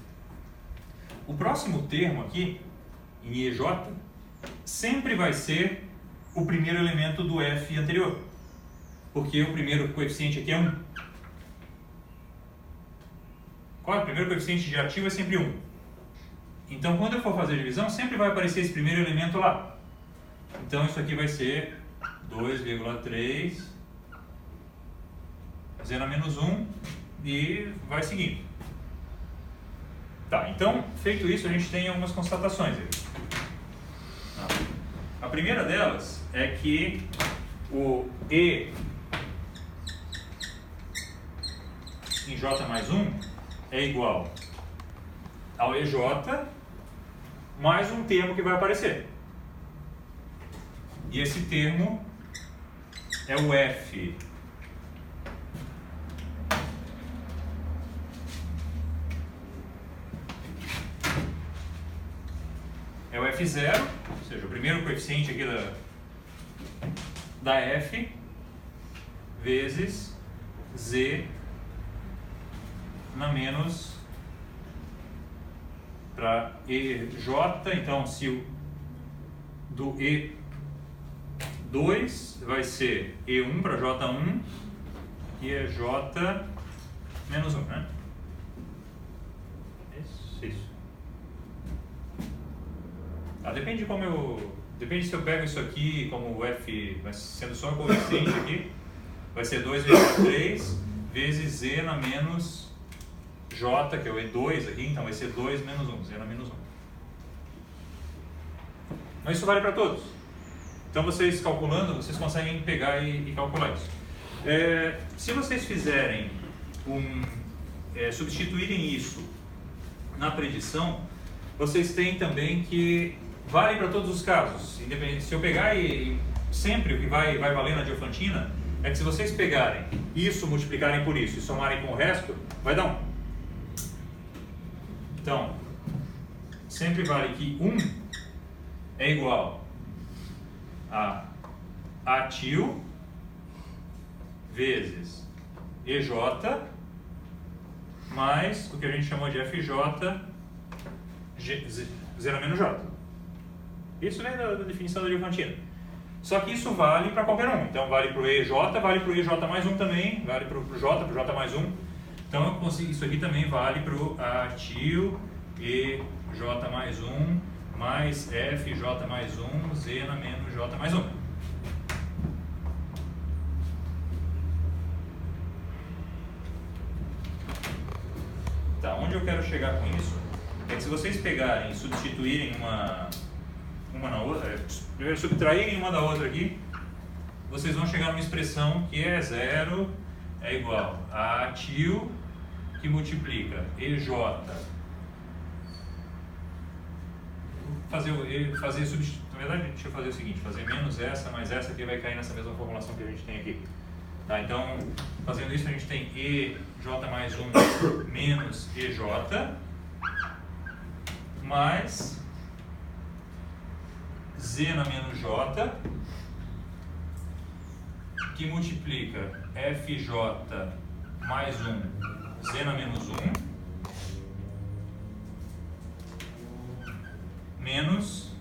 O próximo termo aqui, em EJ, sempre vai ser o primeiro elemento do F anterior. Porque o primeiro coeficiente aqui é 1. Qual é o primeiro coeficiente de ativo? É sempre 1. Então, quando eu for fazer a divisão, sempre vai aparecer esse primeiro elemento lá. Então, isso aqui vai ser 2,3 z na menos 1 e vai seguindo. Tá, então, feito isso, a gente tem algumas constatações aqui. A primeira delas é que o E em J mais 1 é igual ao EJ mais um termo que vai aparecer. E esse termo é o F é o F0, ou seja, o primeiro coeficiente aqui da F vezes Z na menos para EJ, então se o do E2 vai ser E1 para J1 e é J menos 1, né? Isso. Depende de como depende se eu pego isso aqui como o F, mas sendo só um coeficiente aqui, vai ser 2,3 vezes Z na menos J, que é o E2 aqui, então vai ser 2 menos 1, Z na menos 1. Mas isso vale para todos. Então vocês calculando, vocês conseguem pegar e calcular isso. Se vocês fizerem substituírem isso na predição, vocês têm também que vale para todos os casos. Independente, se eu pegar sempre o que vai valer na Diofantina é que se vocês pegarem isso, multiplicarem por isso e somarem com o resto, vai dar 1. Então, sempre vale que 1 é igual a ATIL vezes EJ mais o que a gente chamou de FJ Z na menos J. Isso vem da definição da Diofantina. Só que isso vale para qualquer um. Então, vale para o EJ, vale para o EJ mais 1 também, vale para o J, para o J mais 1. Então, eu consigo, isso aqui também vale para o ATIL EJ mais 1 mais FJ mais 1 Z na menos J mais 1. Tá, onde eu quero chegar com isso é que se vocês pegarem e substituírem uma na outra, primeiro subtraírem uma da outra aqui, vocês vão chegar numa expressão que é 0 é igual a ATIL que multiplica EJ, na verdade deixa eu fazer o seguinte, fazer menos essa mais essa que vai cair nessa mesma formulação que a gente tem aqui. Tá, então, fazendo isso a gente tem EJ mais 1 menos EJ mais Z na menos J que multiplica FJ mais 1 Z na menos 1 menos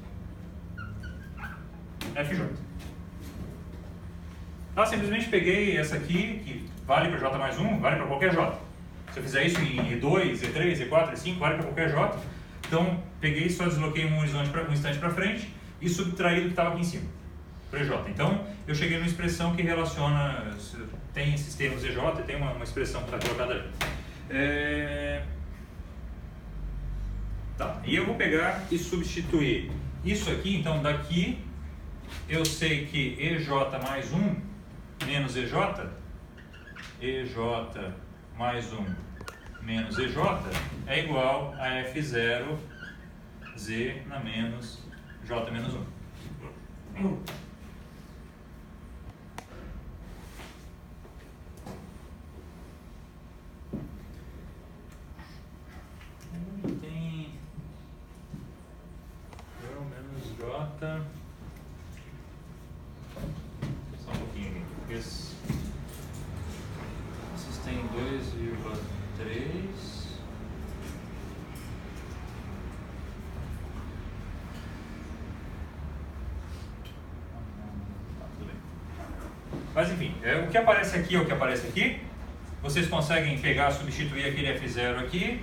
FJ. Simplesmente peguei essa aqui, que vale para J mais 1, vale para qualquer J. Se eu fizer isso em E2, E3, E4, E5, vale para qualquer J. Então, peguei e só desloquei um instante para frente e subtraí do que estava aqui em cima, para EJ. Então, eu cheguei numa expressão que relaciona, tem esses termos EJ, tem uma expressão que está colocada ali. Tá, e eu vou pegar e substituir isso aqui, então daqui eu sei que EJ mais 1 menos EJ mais 1 menos EJ é igual a F0 Z na menos J menos 1. Tem menos J. Só um pouquinho aqui. Vocês têm 2,3. Mas enfim, o que aparece aqui é o que aparece aqui. Vocês conseguem pegar, substituir aquele F0 aqui,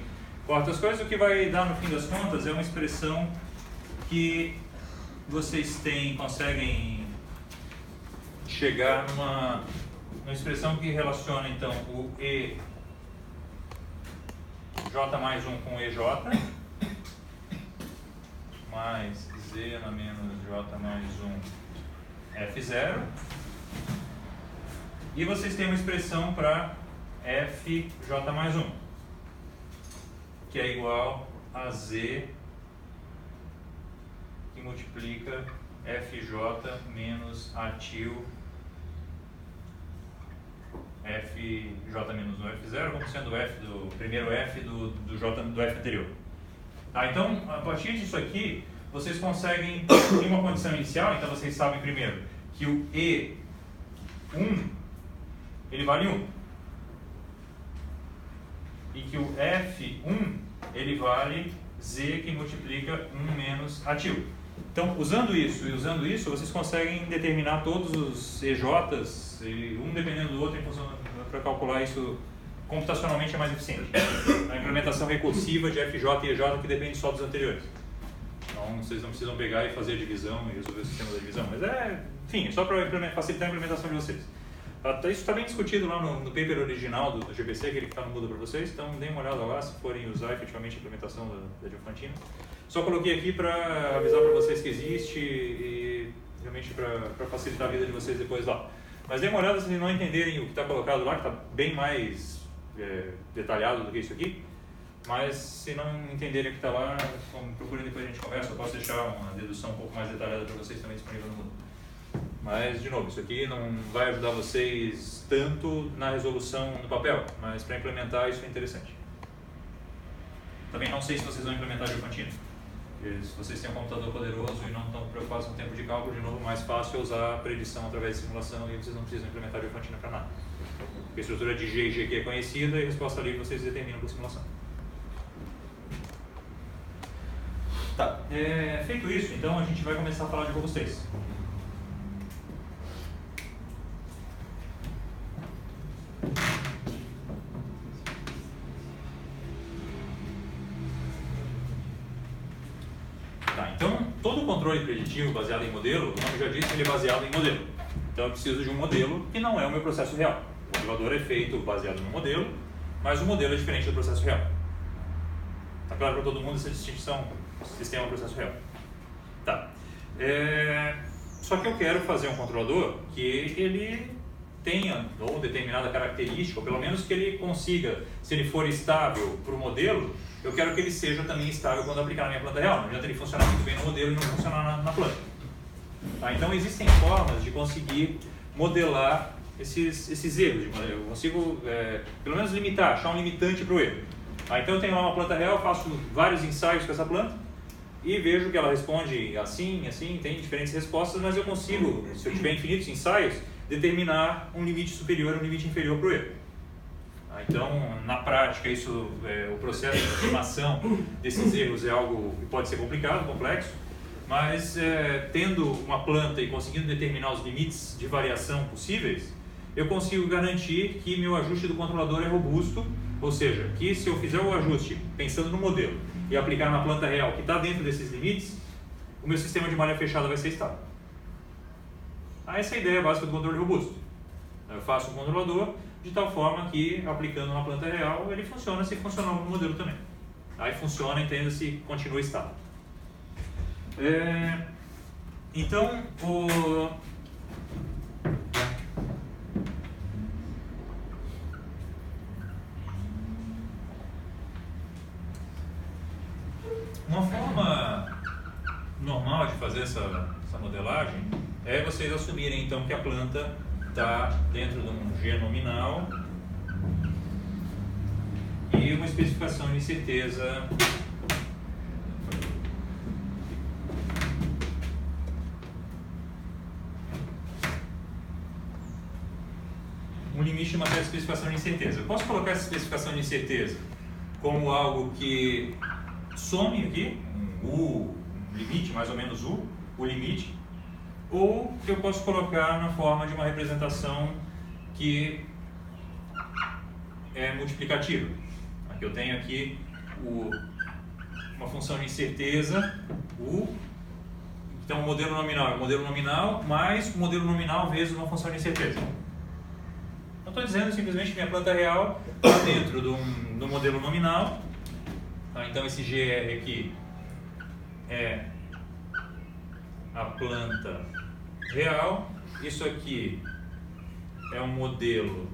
por outras coisas, o que vai dar no fim das contas é uma expressão que vocês conseguem chegar numa expressão que relaciona então o EJ mais 1 com EJ mais Z na menos J mais 1 F0, e vocês têm uma expressão para FJ mais 1 que é igual a Z que multiplica FJ menos ATIL FJ menos 1 F0 como sendo o F do primeiro F do J do F anterior. Tá, então, a partir disso aqui, vocês conseguem, em uma condição inicial, então vocês sabem primeiro que o E1 ele vale 1 e que o F1 ele vale Z que multiplica 1 menos ATIL. Então, usando isso e usando isso, vocês conseguem determinar todos os EJs, um dependendo do outro, em função para calcular isso computacionalmente é mais eficiente. A implementação recursiva de FJ e EJ que depende só dos anteriores. Então, vocês não precisam pegar e fazer a divisão e resolver o sistema da divisão, mas enfim, é só para facilitar a implementação de vocês. Isso está bem discutido lá no paper original do GPC, aquele que está no Moodle para vocês, então deem uma olhada lá se forem usar efetivamente a implementação da Diofantina. Só coloquei aqui para avisar para vocês que existe e realmente para facilitar a vida de vocês depois lá. Mas deem uma olhada se não entenderem o que está colocado lá, que está bem mais detalhado do que isso aqui. Mas se não entenderem o que está lá, procurem depois a gente conversa. Eu posso deixar uma dedução um pouco mais detalhada para vocês também disponível no Moodle. Mas, de novo, isso aqui não vai ajudar vocês tanto na resolução no papel, mas para implementar isso é interessante. Também não sei se vocês vão implementar a Diofantina. Se vocês têm um computador poderoso e não estão preocupados com o tempo de cálculo, de novo, mais fácil é usar a predição através de simulação e vocês não precisam implementar a Diofantina para nada. Porque a estrutura de G e GQ é conhecida e a resposta livre vocês determinam por simulação. Tá, feito isso, então a gente vai começar a falar de robustez. Tá, então, todo controle preditivo baseado em modelo, o nome já disse, ele é baseado em modelo. Então eu preciso de um modelo que não é o meu processo real. O modelador é feito baseado no modelo, mas o modelo é diferente do processo real. Tá claro para todo mundo essa distinção sistema-processo real? Tá. Só que eu quero fazer um controlador que ele tenha ou determinada característica, ou pelo menos que ele consiga, se ele for estável para o modelo, eu quero que ele seja também estável quando aplicar na minha planta real. Não adianta ele funcionar muito bem no modelo e não funcionar na planta. Tá? Então existem formas de conseguir modelar esses erros de modelo. Eu consigo, pelo menos, limitar, achar um limitante para o erro. Tá? Então eu tenho lá uma planta real, faço vários ensaios com essa planta e vejo que ela responde assim, tem diferentes respostas, mas eu consigo, se eu tiver infinitos ensaios, determinar um limite superior e um limite inferior para o erro. Então, na prática, o processo de estimação desses erros é algo que pode ser complicado, complexo, mas tendo uma planta e conseguindo determinar os limites de variação possíveis, eu consigo garantir que meu ajuste do controlador é robusto, ou seja, que se eu fizer o ajuste pensando no modelo e aplicar na planta real que está dentro desses limites, o meu sistema de malha fechada vai ser estável. Essa é a ideia básica do controle robusto. Eu faço um controlador de tal forma que, aplicando na planta real, ele funciona se funcionar no modelo também. Aí funciona, entenda-se, continua estável. Então, uma forma normal de fazer essa modelagem é vocês assumirem então que a planta está dentro de um G nominal e uma especificação de incerteza um limite de uma certa especificação de incerteza. Eu posso colocar essa especificação de incerteza como algo que some aqui, um limite, mais ou menos o limite, ou que eu posso colocar na forma de uma representação que é multiplicativa. Aqui eu tenho aqui uma função de incerteza, U. Então o modelo nominal é o modelo nominal mais o modelo nominal vezes uma função de incerteza. Não estou dizendo simplesmente que minha planta real está dentro do modelo nominal. Tá? Então esse GR aqui é a planta real. Isso aqui é um modelo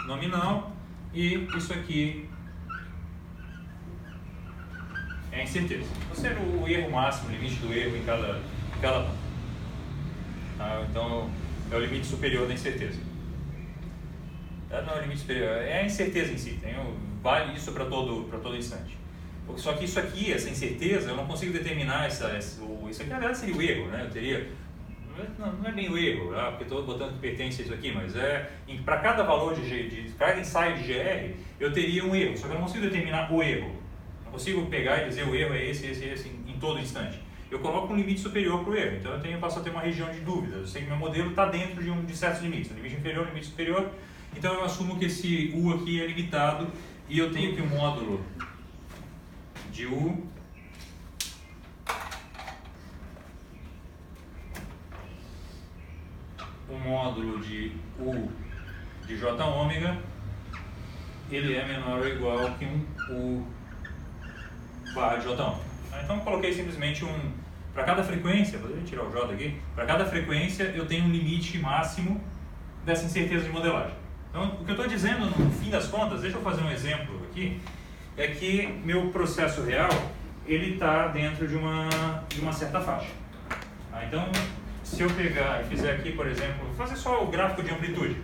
nominal e isso aqui é a incerteza. Ou seja, o erro máximo, o limite do erro em cada ponto. Tá? Então é o limite superior da incerteza. Não é o limite superior, é a incerteza em si. Vale isso para todo instante. Só que isso aqui, essa incerteza, eu não consigo determinar isso aqui, na verdade seria o erro, né? Eu teria, não é bem o erro, porque estou botando que pertence a isso aqui, mas para cada valor cada ensaio de GR, eu teria um erro, só que eu não consigo determinar o erro. Não consigo pegar e dizer o erro é esse em todo instante. Eu coloco um limite superior para o erro, então eu passo a ter uma região de dúvida. Eu sei que meu modelo está dentro de certos limites, o limite inferior, o limite superior, então eu assumo que esse U aqui é limitado e eu tenho que um módulo de U o módulo de U de J ômega, ele é menor ou igual que um U barra de J ômega. Então eu coloquei simplesmente para cada frequência, vou tirar o J aqui, para cada frequência eu tenho um limite máximo dessa incerteza de modelagem. Então o que eu estou dizendo no fim das contas, deixa eu fazer um exemplo aqui, é que meu processo real ele está dentro de uma certa faixa. Então se eu pegar e fizer aqui, por exemplo, vou fazer só o gráfico de amplitude.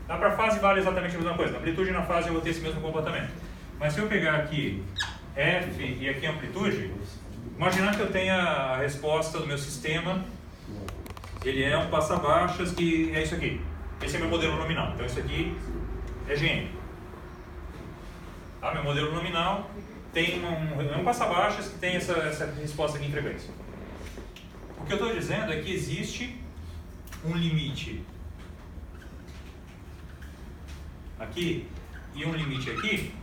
Para a fase vale exatamente a mesma coisa, na amplitude e na fase eu vou ter esse mesmo comportamento. Mas se eu pegar aqui F e aqui amplitude, imaginar que eu tenha a resposta do meu sistema, ele é um passa-baixas que é isso aqui. Esse é meu modelo nominal, então isso aqui é GN. Tá? Meu modelo nominal tem um passa-baixas que tem essa resposta aqui em frequência. O que eu estou dizendo é que existe um limite aqui e um limite aqui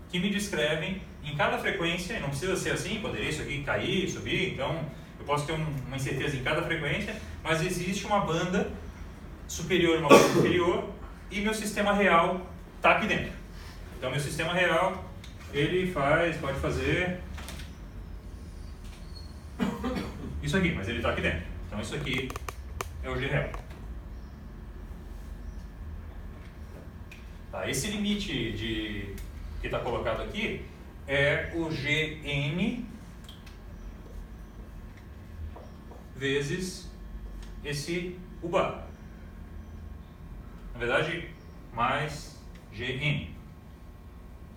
que me descrevem em cada frequência, não precisa ser assim, poderia isso aqui cair, subir, então eu posso ter uma incerteza em cada frequência, mas existe uma banda superior e uma banda inferior e meu sistema real está aqui dentro. Então meu sistema real, ele pode fazer isso aqui, mas ele está aqui dentro. Então isso aqui é o G real. Tá, esse limite que está colocado aqui é o Gn vezes esse U bar. Na verdade, mais Gn.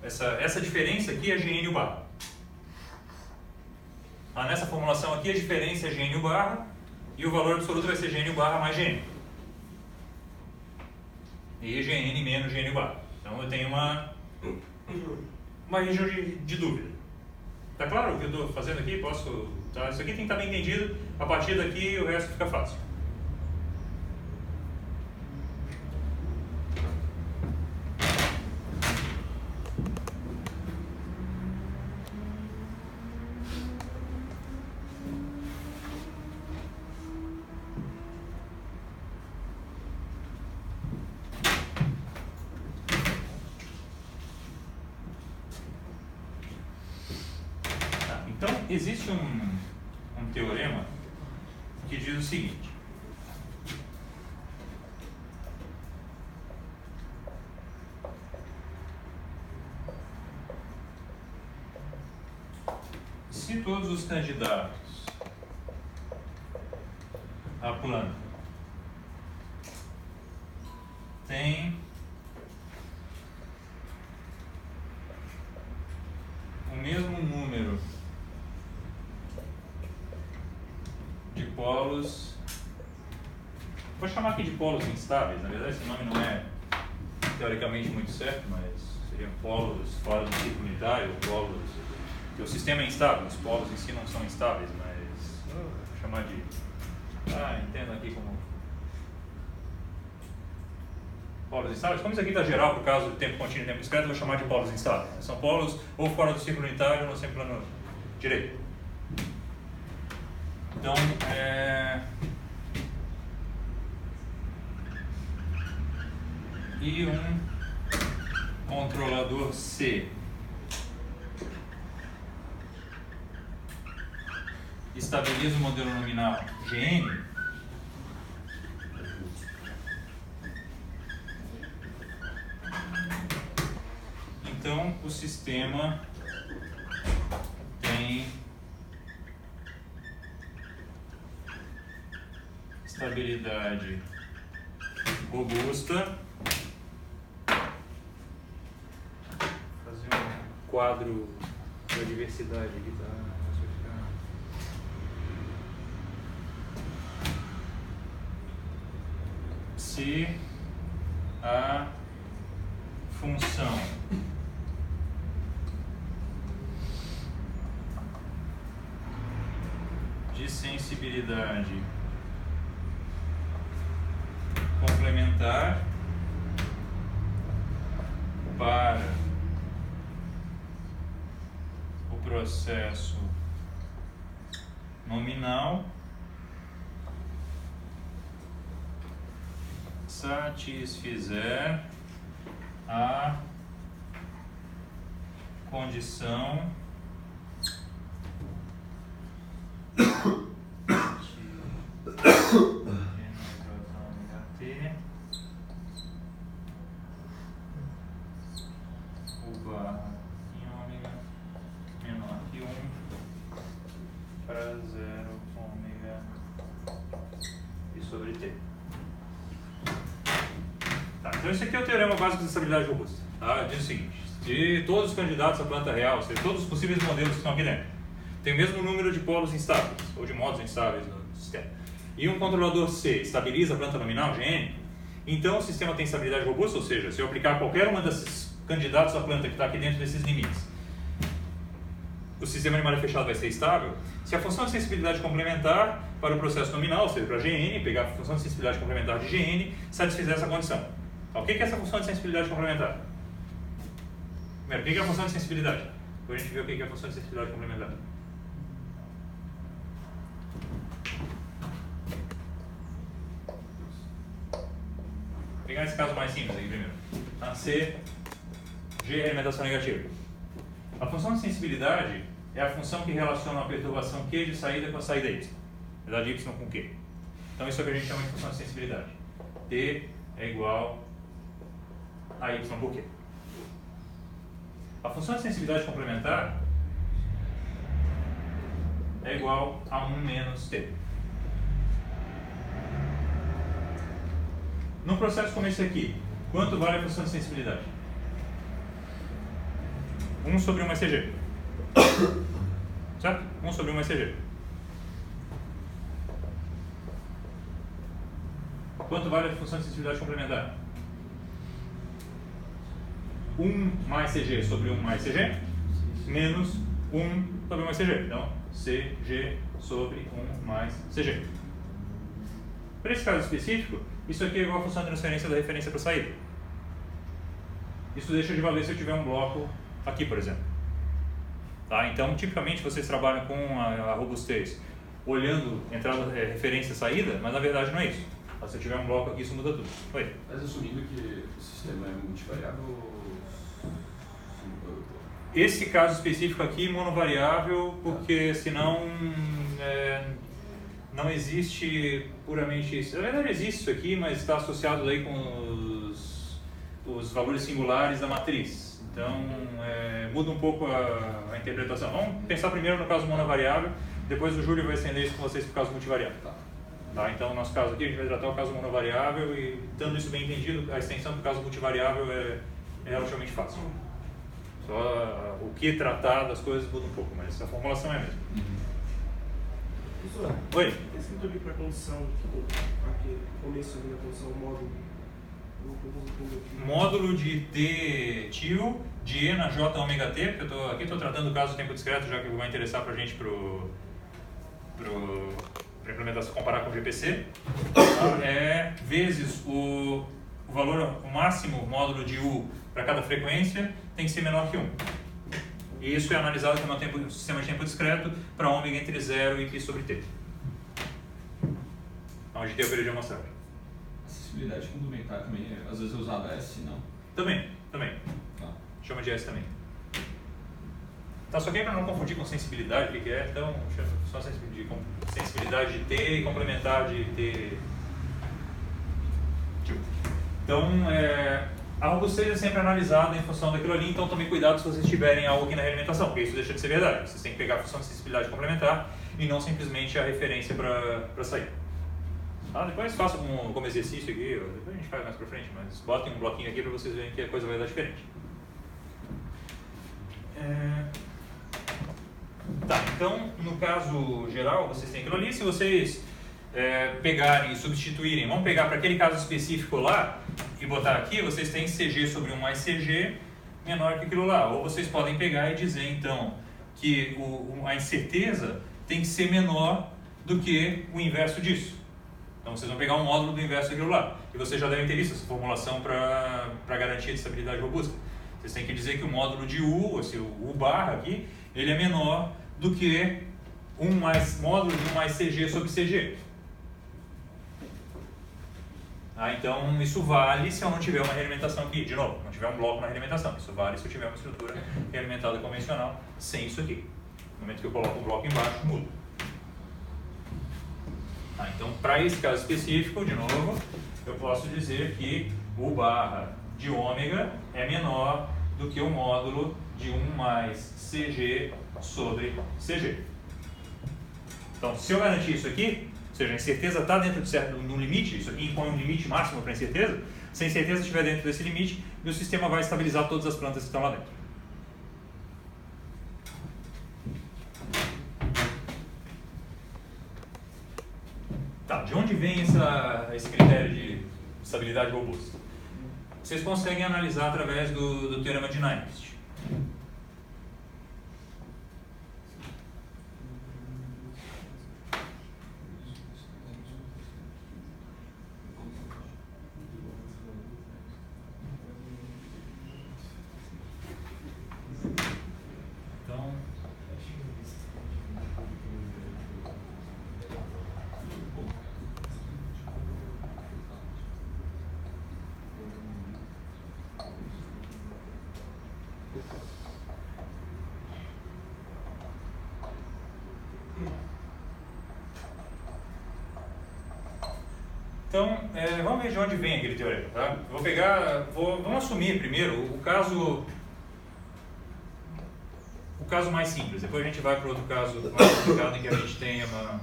Essa diferença aqui é Gn U bar. Nessa formulação aqui a diferença é Gn U barra e o valor absoluto vai ser Gn U barra mais Gn. E Gn menos Gn U barra. Então eu tenho uma região de dúvida. Tá claro o que eu estou fazendo aqui? Tá? Isso aqui tem que estar bem entendido. A partir daqui o resto fica fácil. Então, existe um teorema que diz o seguinte: se todos os candidatos à planta têm o mesmo número de polos, vou chamar aqui de polos instáveis, na verdade esse nome não é teoricamente muito certo, mas seriam polos fora do ciclo unitário, polos, que o sistema é instável, os polos em si não são instáveis, mas vou chamar de, entendo aqui como Polos instáveis. Como isso aqui está geral por causa do tempo contínuo e tempo discreto, eu vou chamar de polos instáveis. São polos ou fora do círculo unitário ou no sempre plano direito. Então, e um controlador C estabiliza o modelo nominal GN, então o sistema tem estabilidade robusta. Vou fazer um quadro da diversidade aqui, tá? Se a função de sensibilidade complementar para o processo nominal satisfizer a condição o barra em ômega menor que 1 para 0 ômega e sobre t. Tá, então esse aqui é o teorema básico de estabilidade robusta. Tá? Diz o seguinte: de todos os candidatos à planta real, ou seja, todos os possíveis modelos que estão aqui dentro, tem o mesmo número de polos instáveis, ou de modos instáveis no sistema, e um controlador C estabiliza a planta nominal, GN, então o sistema tem estabilidade robusta, ou seja, se eu aplicar qualquer uma desses candidatos à planta que está aqui dentro desses limites, o sistema de malha fechada vai ser estável. Se a função de sensibilidade complementar para o processo nominal, ou seja, para GN, pegar a função de sensibilidade complementar de GN, satisfizer essa condição. O que é essa função de sensibilidade complementar? Primeiro, o que é a função de sensibilidade? Depois a gente vê o que é a função de sensibilidade complementar. Vou pegar esse caso mais simples aqui primeiro. A C, G alimentação negativa. A função de sensibilidade é a função que relaciona a perturbação Q de saída com a saída Y. Na verdade, Y com Q. Então isso é o que a gente chama de função de sensibilidade. T é igual a Y por Q. A função de sensibilidade complementar é igual a 1 menos T. Num processo como esse aqui, quanto vale a função de sensibilidade? 1 sobre 1 mais CG. Certo? 1 sobre 1 mais CG. Quanto vale a função de sensibilidade complementar? 1 mais CG sobre 1 mais CG, menos 1 sobre 1 mais CG. Então, CG sobre 1 mais CG. Para esse caso específico, isso aqui é igual a função de transferência da referência para a saída. Isso deixa de valer se eu tiver um bloco aqui, por exemplo. Tá? Então, tipicamente, vocês trabalham com a robustez olhando entrada, referência, saída, mas na verdade não é isso. Se eu tiver um bloco aqui, isso muda tudo. Oi? Mas assumindo que o sistema é multivariável... Esse caso específico aqui, monovariável, porque senão não existe puramente isso. Na verdade existe isso aqui, mas está associado aí com os valores singulares da matriz. Então muda um pouco a interpretação. Vamos pensar primeiro no caso monovariável, depois o Júlio vai estender isso com vocês para o caso multivariável. Tá? Então no nosso caso aqui a gente vai tratar o caso monovariável e, estando isso bem entendido, a extensão do caso multivariável é relativamente fácil. Só o que tratar das coisas muda um pouco, mas a formulação é a mesma. Professor, Oi? escrito ali para a condição, aqui, começo ali da condição módulo. Módulo de T til de E na J ômega T, porque aqui estou tratando o caso do tempo discreto, já que vai interessar para a gente para implementação, comparar com o GPC, vezes o o máximo módulo de U para cada frequência tem que ser menor que 1. E isso é analisado como um sistema de tempo discreto para ômega entre 0 e π sobre t. Onde tem o período de amostragem. Acessibilidade complementar também, às vezes é usada S, não? Também. Tá. Chama de S também. Tá, só que para não confundir com sensibilidade, o que é? Então, só sensibilidade de T e complementar de T. Então, a robustez é sempre analisada em função daquilo ali, então tomem cuidado se vocês tiverem algo aqui na realimentação, porque isso deixa de ser verdade. Vocês têm que pegar a função de sensibilidade complementar e não simplesmente a referência para sair. Tá, depois façam como exercício aqui, depois a gente faz mais para frente, mas botem um bloquinho aqui para vocês verem que a coisa vai dar diferente. Tá, então, no caso geral, vocês têm aquilo ali. Se vocês pegarem e substituírem, vamos pegar para aquele caso específico lá e botar aqui, vocês têm CG sobre 1 mais CG menor que aquilo lá. Ou vocês podem pegar e dizer, então, que a incerteza tem que ser menor do que o inverso disso. Então, vocês vão pegar um módulo do inverso daquilo lá. E vocês já devem ter visto essa formulação para garantia de estabilidade robusta. Vocês têm que dizer que o módulo de U, esse U barra aqui, ele é menor do que módulo de 1 mais CG sobre CG. Então, isso vale se eu não tiver uma realimentação aqui. De novo, não tiver um bloco na realimentação. Isso vale se eu tiver uma estrutura realimentada convencional sem isso aqui. No momento que eu coloco um bloco embaixo, muda. Então, para esse caso específico, de novo, eu posso dizer que U barra de ômega é menor do que o módulo de 1 mais CG sobre CG. Então, se eu garantir isso aqui, ou seja, a incerteza está dentro de um limite, isso aqui impõe um limite máximo para a incerteza, se a incerteza estiver dentro desse limite, o sistema vai estabilizar todas as plantas que estão lá dentro. Tá, de onde vem esse critério de estabilidade robusta? Vocês conseguem analisar através do teorema de Nyquist. Então, vamos ver de onde vem aquele teorema, tá? Vamos assumir primeiro o caso mais simples, depois a gente vai para outro caso mais complicado em que a gente tenha uma...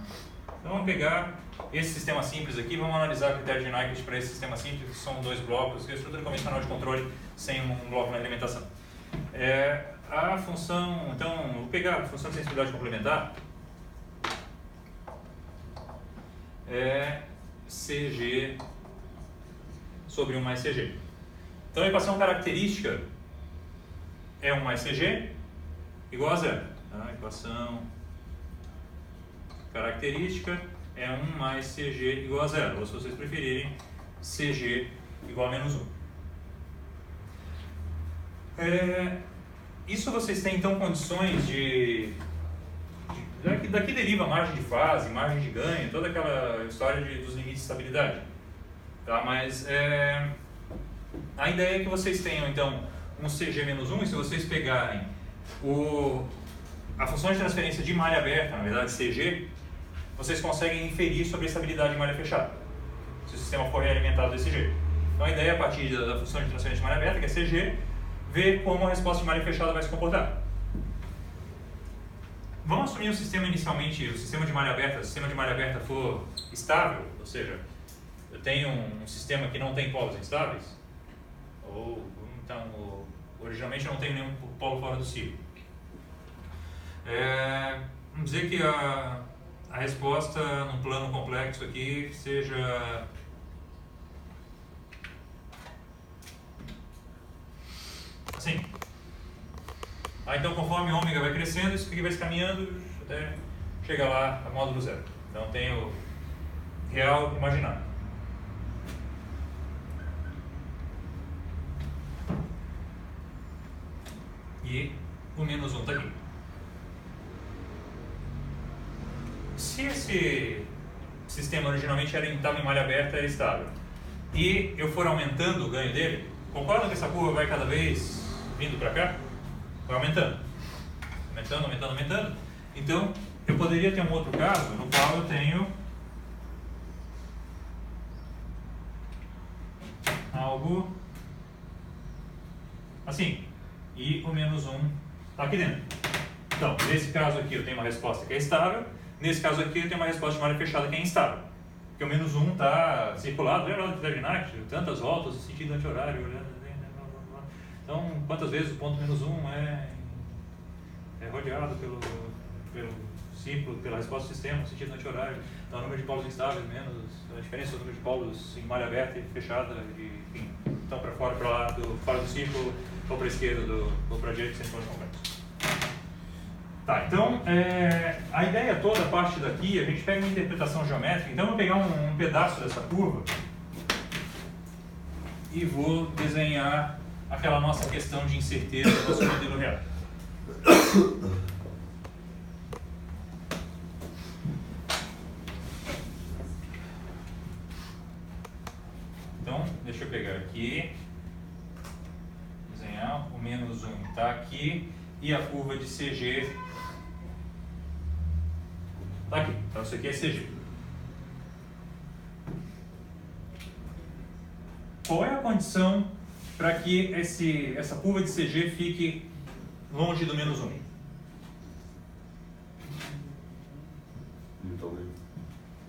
Então vamos pegar esse sistema simples aqui, vamos analisar o critério de Nyquist para esse sistema simples, que são 2 blocos, que é a estrutura convencional de controle sem um bloco na alimentação. A função, então, vou pegar a função de sensibilidade complementar, CG sobre 1 mais CG. Então a equação característica é 1 mais CG igual a 0. Tá? A equação característica é 1 mais CG igual a 0. Ou se vocês preferirem, CG igual a menos 1. Isso vocês têm então condições daqui deriva margem de fase, margem de ganho, toda aquela história dos limites de estabilidade. Tá? Mas a ideia é que vocês tenham então um CG menos 1, e se vocês pegarem a função de transferência de malha aberta, na verdade CG, vocês conseguem inferir sobre a estabilidade de malha fechada, se o sistema for realimentado desse jeito. Então a ideia é, a partir da função de transferência de malha aberta, que é CG, ver como a resposta de malha fechada vai se comportar. Vamos assumir o sistema inicialmente, o sistema de malha aberta, se o sistema de malha aberta for estável, ou seja, eu tenho um sistema que não tem polos instáveis, ou então, originalmente eu não tenho nenhum polo fora do ciclo. Vamos dizer que a resposta num plano complexo aqui seja assim. Então, conforme o ômega vai crescendo, isso aqui vai se caminhando até chegar lá a módulo 0. Então, tem o real e o imaginário. e o menos 1 está aqui. Se esse sistema originalmente estava em malha aberta, era estável, e eu for aumentando o ganho dele, concordam que essa curva vai cada vez vindo para cá? Vai aumentando. Aumentando, aumentando, aumentando. Então, eu poderia ter um outro caso no qual eu tenho algo assim, e o menos 1 está aqui dentro. Então, nesse caso aqui eu tenho uma resposta que é estável, nesse caso aqui eu tenho uma resposta de malha fechada que é instável. Porque o menos 1 está circulado, lembra do Fibonacci? Tantas voltas, no sentido anti-horário, olhando. Então, quantas vezes o ponto menos 1 é rodeado pelo ciclo, pela resposta do sistema, no sentido anti-horário. Então, o número de polos instáveis menos a diferença do número de polos em malha aberta e fechada, enfim, então para fora, para lá, fora do ciclo, ou para a esquerda, ou para a direita, sem pontos complexos. Tá, então, a ideia toda, a parte daqui, a gente pega uma interpretação geométrica. Então, eu vou pegar um pedaço dessa curva e vou desenhar aquela nossa questão de incerteza do nosso modelo real. Então, deixa eu pegar aqui, desenhar, o menos 1 está aqui, e a curva de CG está aqui. Então, isso aqui é CG. Qual é a condição para que essa curva de CG fique longe do menos 1? Limitar o ganho.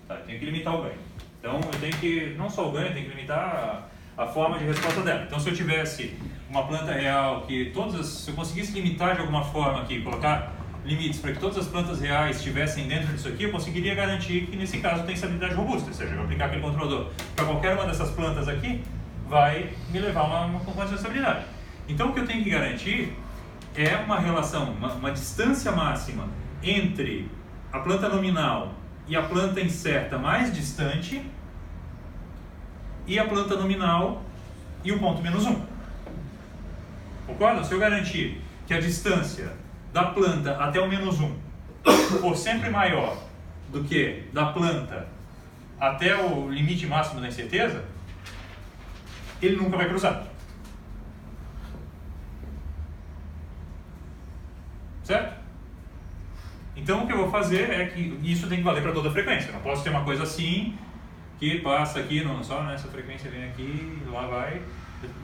Tá, eu tenho que limitar o ganho. Então, eu tenho que, não só o ganho, eu tenho que limitar a forma de resposta dela. Então, se eu tivesse uma planta real que se eu conseguisse limitar de alguma forma aqui, colocar limites para que todas as plantas reais estivessem dentro disso aqui, eu conseguiria garantir que nesse caso tem estabilidade robusta, ou seja, eu vou aplicar aquele controlador para qualquer uma dessas plantas aqui, vai me levar a uma condição de estabilidade. Então, o que eu tenho que garantir é uma relação, uma distância máxima entre a planta nominal e a planta incerta mais distante e a planta nominal e o ponto menos 1. Concorda? Se eu garantir que a distância da planta até o menos 1 for sempre maior do que da planta até o limite máximo da incerteza, ele nunca vai cruzar. Certo? Então, o que eu vou fazer é que isso tem que valer para toda a frequência. Eu não posso ter uma coisa assim, que passa aqui, só nessa frequência vem aqui, lá vai.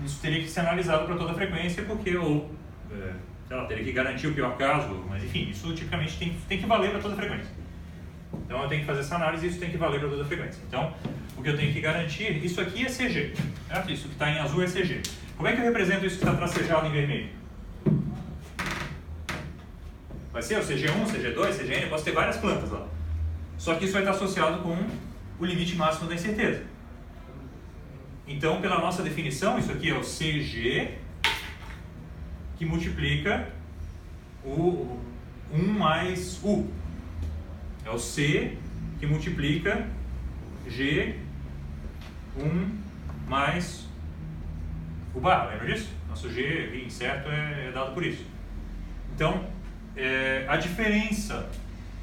Isso teria que ser analisado para toda a frequência, porque sei lá, teria que garantir o pior caso, mas enfim, isso tipicamente tem que valer para toda a frequência. Então, eu tenho que fazer essa análise e isso tem que valer para toda a frequência. Então, o que eu tenho que garantir, isso aqui é CG. Certo? Isso que está em azul é CG. Como é que eu represento isso que está tracejado em vermelho? Vai ser o CG1, CG2, CGN, eu posso ter várias plantas lá. Só que isso vai estar associado com o limite máximo da incerteza. Então, pela nossa definição, isso aqui é o CG que multiplica o 1 mais U. É o C que multiplica G1 mais o barra. Lembra disso? Nosso G incerto é dado por isso. Então, a diferença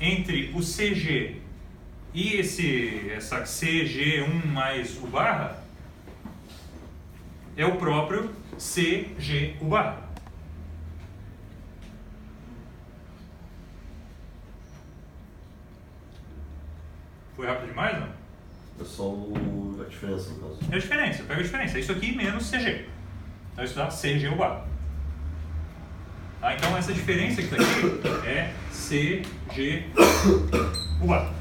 entre o CG e essa CG1 mais U barra é o próprio CG U barra. Foi rápido demais, não? É só a diferença, no caso. É a diferença, pega a diferença. É isso aqui menos CG. Então isso dá CG U barra. Tá? Então essa diferença que está aqui é CG U barra.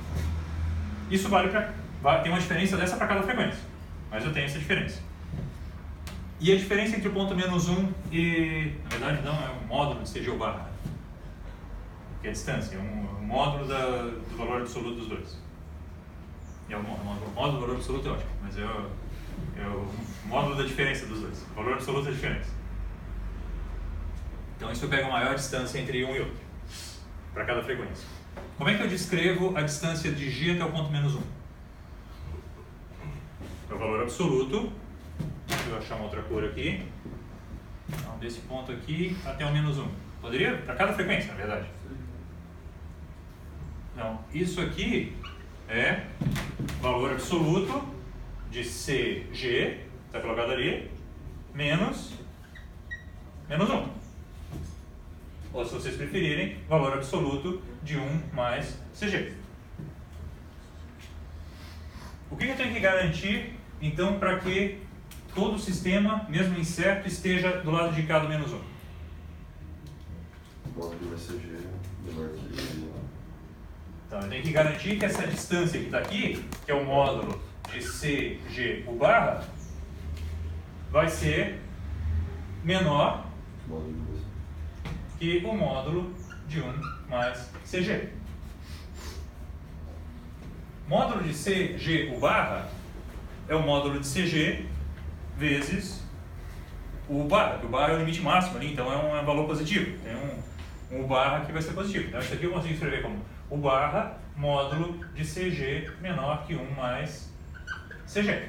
Isso vale para... Tem uma diferença dessa para cada frequência. Mas eu tenho essa diferença. E a diferença entre o ponto menos 1 e... Na verdade não, é um módulo de CG U barra. Que é a distância. É um módulo do valor absoluto dos dois. O módulo do valor absoluto é ótimo, mas é o módulo da diferença dos dois. O valor absoluto é a diferença. Então isso pega a maior distância entre um e outro, para cada frequência. Como é que eu descrevo a distância de G até o ponto menos 1? É o valor absoluto. Deixa eu achar uma outra cor aqui. Então, desse ponto aqui até o menos 1. Poderia? Para cada frequência, na verdade. Não, isso aqui é valor absoluto de CG, está colocado ali, menos 1. Ou, se vocês preferirem, valor absoluto de 1 mais CG. O que eu tenho que garantir, então, para que todo o sistema, mesmo incerto, esteja do lado de cá do menos 1? O módulo ECG menor que... Então, eu tenho que garantir que essa distância que está aqui, que é o módulo de CG U barra, vai ser menor módulo que o módulo de 1 mais CG. Módulo de CG U barra é o módulo de CG vezes o U barra, que o barra é o limite máximo ali, então é um valor positivo. Tem um U barra que vai ser positivo. Então isso aqui eu consigo escrever como U barra módulo de CG menor que 1 mais CG.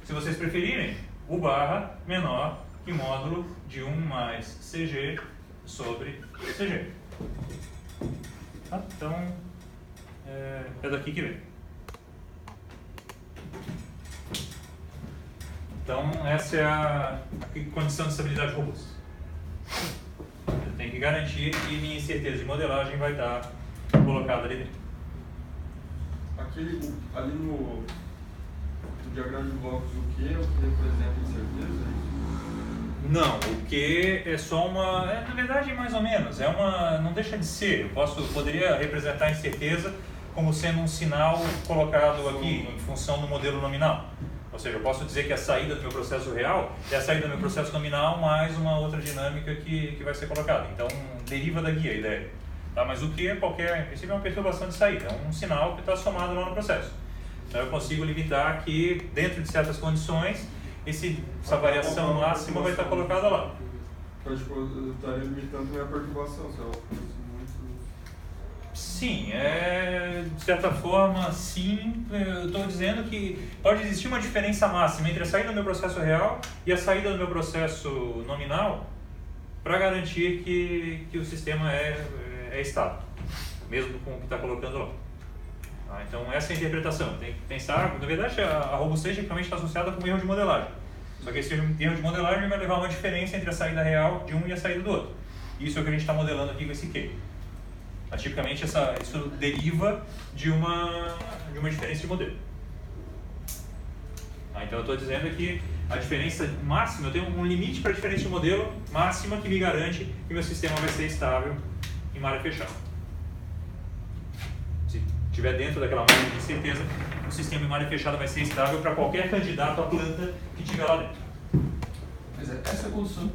Se vocês preferirem, U barra menor que módulo de 1 mais CG sobre CG. Tá? Então, é daqui que vem. Então, essa é a condição de estabilidade robusta. Eu tenho que garantir que minha incerteza de modelagem vai estar colocada ali dentro. Ali no diagrama de blocos, o que representa incerteza? Não, o que é só uma... na verdade, mais ou menos. Não deixa de ser. Poderia representar a incerteza como sendo um sinal colocado aqui em função do modelo nominal. Ou seja, eu posso dizer que a saída do meu processo real é a saída do meu processo nominal mais uma outra dinâmica que vai ser colocada. Então, deriva da guia a ideia. Tá? Mas o que é em princípio, é uma perturbação de saída. É um sinal que está somado lá no processo. Então, eu consigo limitar que, dentro de certas condições, essa variação máxima vai estar colocada lá. Eu estaria limitando minha perturbação, se ela fosse muito... Sim, de certa forma, sim. Eu estou dizendo que pode existir uma diferença máxima entre a saída do meu processo real e a saída do meu processo nominal para garantir que o sistema é estável, mesmo com o que está colocando lá. Então, essa é a interpretação. Tem que pensar, na verdade, a robustez tipicamente está associada com um erro de modelagem. Só que esse erro de modelagem vai levar a uma diferença entre a saída real de um e a saída do outro. Isso é o que a gente está modelando aqui com esse Q. Tipicamente, isso deriva de uma diferença de modelo. Então, eu estou dizendo que a diferença máxima, eu tenho um limite para a diferença de modelo máxima que me garante que meu sistema vai ser estável em uma área fechada. Se estiver dentro daquela margem de certeza, o sistema em uma área fechada vai ser estável para qualquer candidato à planta que estiver lá dentro. Mas essa é a condição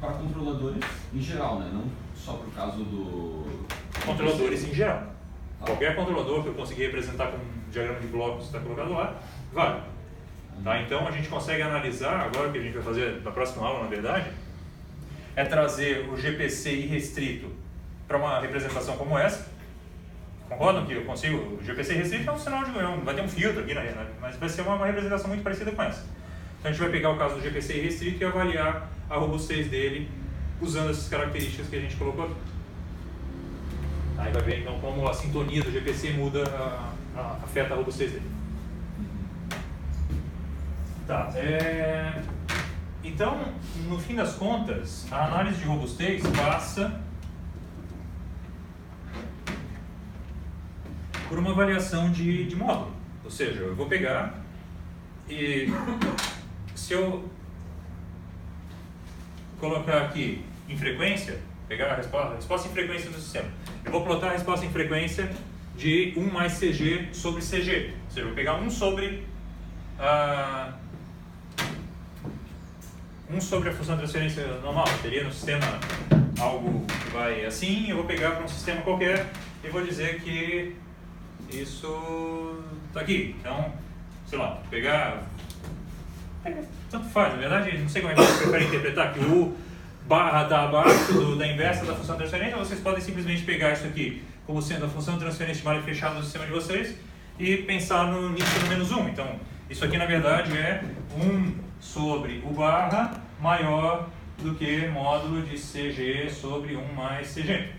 para controladores em geral, né? Não só por causa do... Controladores em geral. Qualquer controlador que eu conseguir representar com um diagrama de blocos que está colocado lá, vale. Tá? Então a gente consegue analisar, agora o que a gente vai fazer na próxima aula, na verdade, é trazer o GPC irrestrito para uma representação como essa. Concordam que eu consigo? O GPC irrestrito é um sinal de vai ter um filtro aqui, mas vai ser uma representação muito parecida com essa. Então a gente vai pegar o caso do GPC irrestrito e avaliar a robustez dele usando essas características que a gente colocou aqui. Aí vai ver então como a sintonia do GPC muda, afeta a robustez dele. Tá, então, no fim das contas, a análise de robustez passa por uma avaliação de módulo. Ou seja, eu vou pegar e se eu colocar aqui em frequência, pegar a resposta em frequência do sistema, eu vou plotar a resposta em frequência de 1 mais CG sobre CG. Ou seja, eu vou pegar 1 sobre a função de transferência normal. Teria no sistema algo que vai assim, eu vou pegar para um sistema qualquer e vou dizer que isso está aqui. Então, sei lá, pegar... Tanto faz, na verdade, não sei como é que vocês preferem interpretar, que o U barra está abaixo da inversa da função de transferência, vocês podem simplesmente pegar isso aqui como sendo a função de transferência de malha fechada do sistema de vocês e pensar nisso no menos 1. Então, isso aqui na verdade é 1 sobre U barra maior do que módulo de CG sobre 1 mais CG.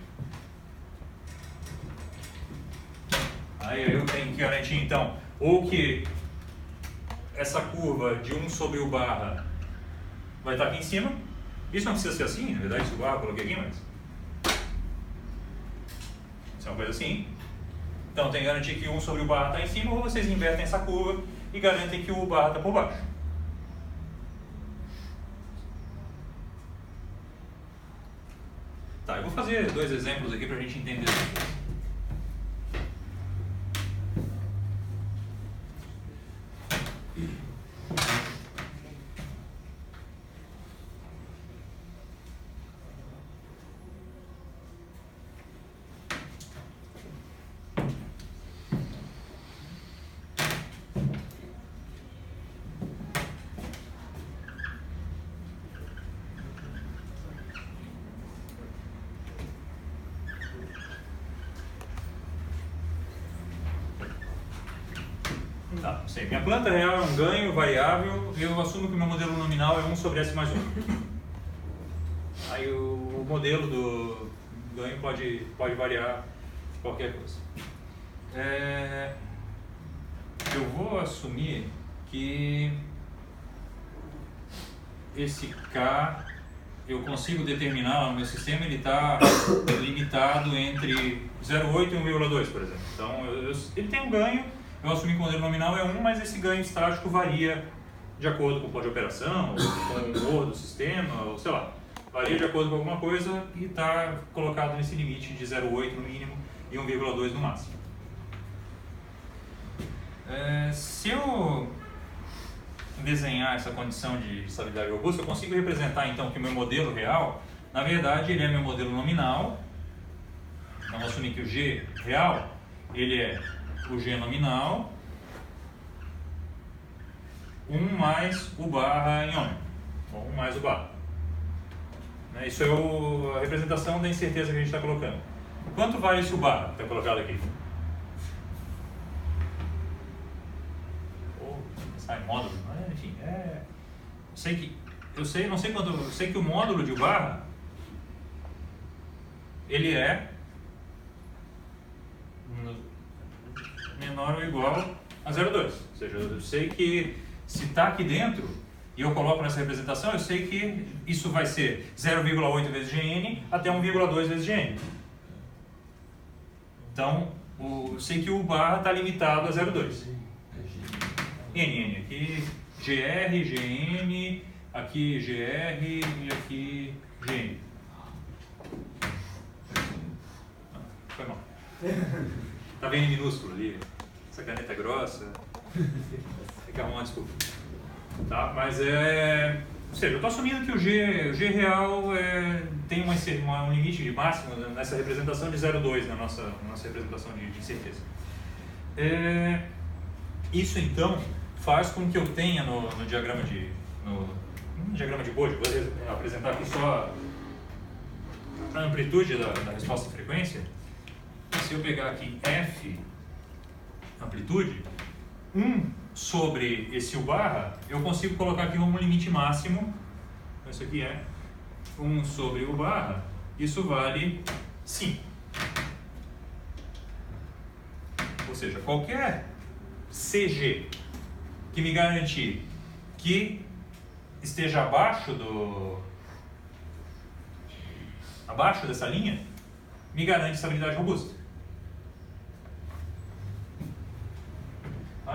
Aí eu tenho que garantir então ou que essa curva de 1 sobre o barra vai estar aqui em cima. Isso não precisa ser assim, na verdade, se o barra eu coloquei aqui, mas isso é uma coisa assim. Então tem que garantir que 1 sobre o barra está em cima, ou vocês invertem essa curva e garantem que o barra está por baixo. Tá, eu vou fazer 2 exemplos aqui para a gente entender isso. Tá, sei. Minha planta real é um ganho variável, eu assumo que o meu modelo nominal é 1 sobre S mais 1. Aí o modelo do ganho pode variar qualquer coisa. Eu vou assumir que esse K eu consigo determinar no meu sistema, ele está limitado entre 0,8 e 1,2, por exemplo. Então ele tem um ganho. Eu assumi que o modelo nominal é 1, mas esse ganho estático varia de acordo com o ponto de operação, ou com o humor do sistema, ou sei lá. Varia de acordo com alguma coisa e está colocado nesse limite de 0,8 no mínimo e 1,2 no máximo. Se eu desenhar essa condição de estabilidade robusta, eu consigo representar então que o meu modelo real, na verdade, ele é meu modelo nominal. Então, vamos assumir que o G real, ele é o G nominal 1 mais o barra em ômega, ou 1 mais o barra. Isso é a representação da incerteza que a gente está colocando. Quanto vale esse barra que está colocado aqui? Ou sai módulo, enfim, eu sei que o módulo de barra ele é menor ou igual a 0,2. Ou seja, eu sei que se está aqui dentro e eu coloco nessa representação, eu sei que isso vai ser 0,8 vezes Gn até 1,2 vezes Gn. Então, eu sei que o barra está limitado a 0,2. N aqui, GR, GN, aqui GR e aqui GN. Foi mal. Tá vendo em minúsculo ali? Essa caneta é grossa. Tem que arrumar uma desculpa. Tá? Mas ou seja, eu estou assumindo que o G real tem um limite de máximo nessa representação de 0,2 na nossa representação de incerteza. Isso então faz com que eu tenha no diagrama de Bode, vou apresentar aqui só a amplitude da resposta à frequência. Se eu pegar aqui F, amplitude, 1 sobre esse U barra, eu consigo colocar aqui como limite máximo. Isso aqui é 1 sobre U barra, isso vale 5. Ou seja, qualquer CG que me garantir que esteja abaixo dessa linha, me garante estabilidade robusta.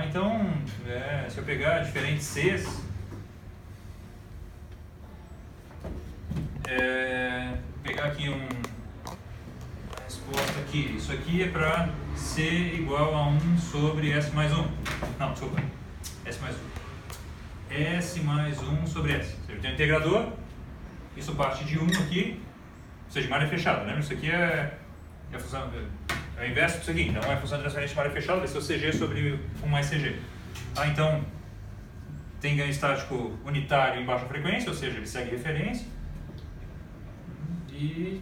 Então, se eu pegar diferentes Cs, pegar aqui uma resposta aqui, isso aqui é para C igual a 1 sobre S mais 1. Não, desculpa, S mais 1. S mais 1 sobre S. Ou seja, eu tenho um integrador, isso parte de 1 aqui, ou seja, malha fechada, lembra? Isso aqui é a função... É o inverso disso aqui, então é a função de transferência de malha fechada, vai ser o CG sobre 1 mais CG. Então, tem ganho estático unitário em baixa frequência, ou seja, ele segue referência. E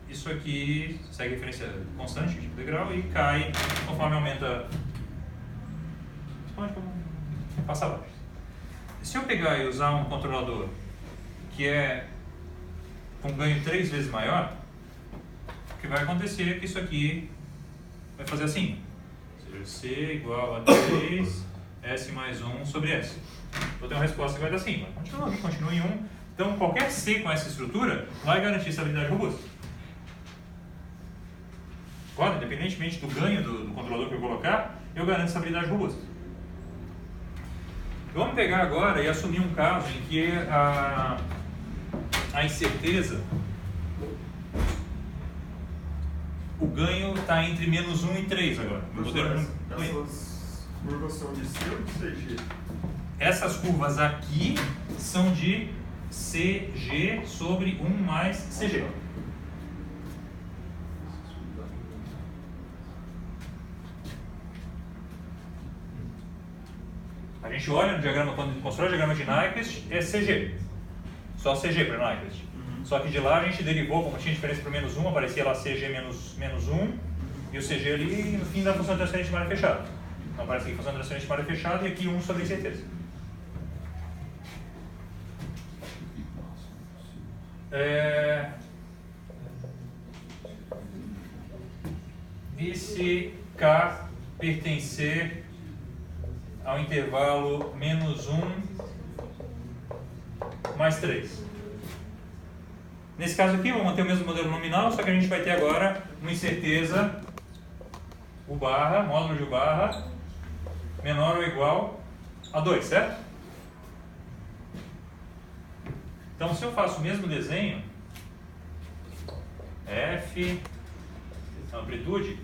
isso aqui segue referência constante, tipo integral, e cai conforme aumenta. Pode passar abaixo. se eu pegar e usar um controlador que é com ganho 3 vezes maior, o que vai acontecer é que isso aqui vai fazer assim. Ou seja, C igual a 3, S mais 1 sobre S. Vou ter uma resposta que vai dar assim. Continua aqui, continua em 1. Então, qualquer C com essa estrutura vai garantir estabilidade robusta. Agora, independentemente do ganho do controlador que eu colocar, eu garanto estabilidade robusta. Vamos pegar agora e assumir um caso em que a incerteza, o ganho está entre menos 1 e 3 agora. Essas curvas são de C ou de CG? Essas curvas aqui são de CG sobre 1 mais CG. A gente olha no diagrama, quando constrói o diagrama de Nyquist, é CG. Só CG para Nyquist. Só que de lá a gente derivou, como tinha diferença para menos 1, aparecia lá CG menos 1, e o CG ali no fim da função transferente de área fechada. Então aparece aqui função transferente de área fechada e aqui 1 sobre incerteza. E se K pertencer ao intervalo menos 1 mais 3. Nesse caso aqui, eu vou manter o mesmo modelo nominal, só que a gente vai ter agora uma incerteza U barra, módulo de U barra, menor ou igual a 2, certo? Então, se eu faço o mesmo desenho, F, amplitude,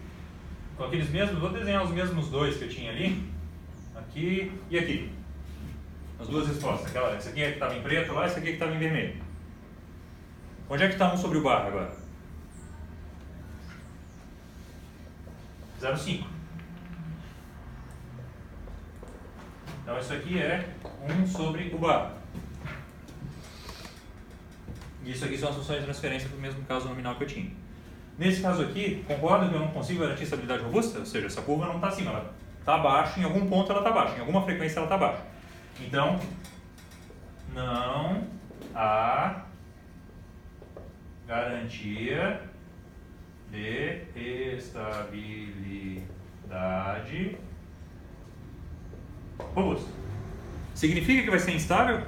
com aqueles mesmos, vou desenhar os mesmos dois que eu tinha ali, aqui e aqui. As duas respostas. Essa aqui é que estava em preto lá, essa aqui é que estava em vermelho. Onde é que está 1 sobre o barra agora? 0,5. Então isso aqui é 1 sobre o barra. E isso aqui são as funções de transferência para o mesmo caso nominal que eu tinha. Nesse caso aqui, concorda que eu não consigo garantir estabilidade robusta? Ou seja, essa curva não está acima, ela está abaixo, em algum ponto ela está abaixo, em alguma frequência ela está abaixo. Então, não há garantia de estabilidade robusta. Significa que vai ser instável?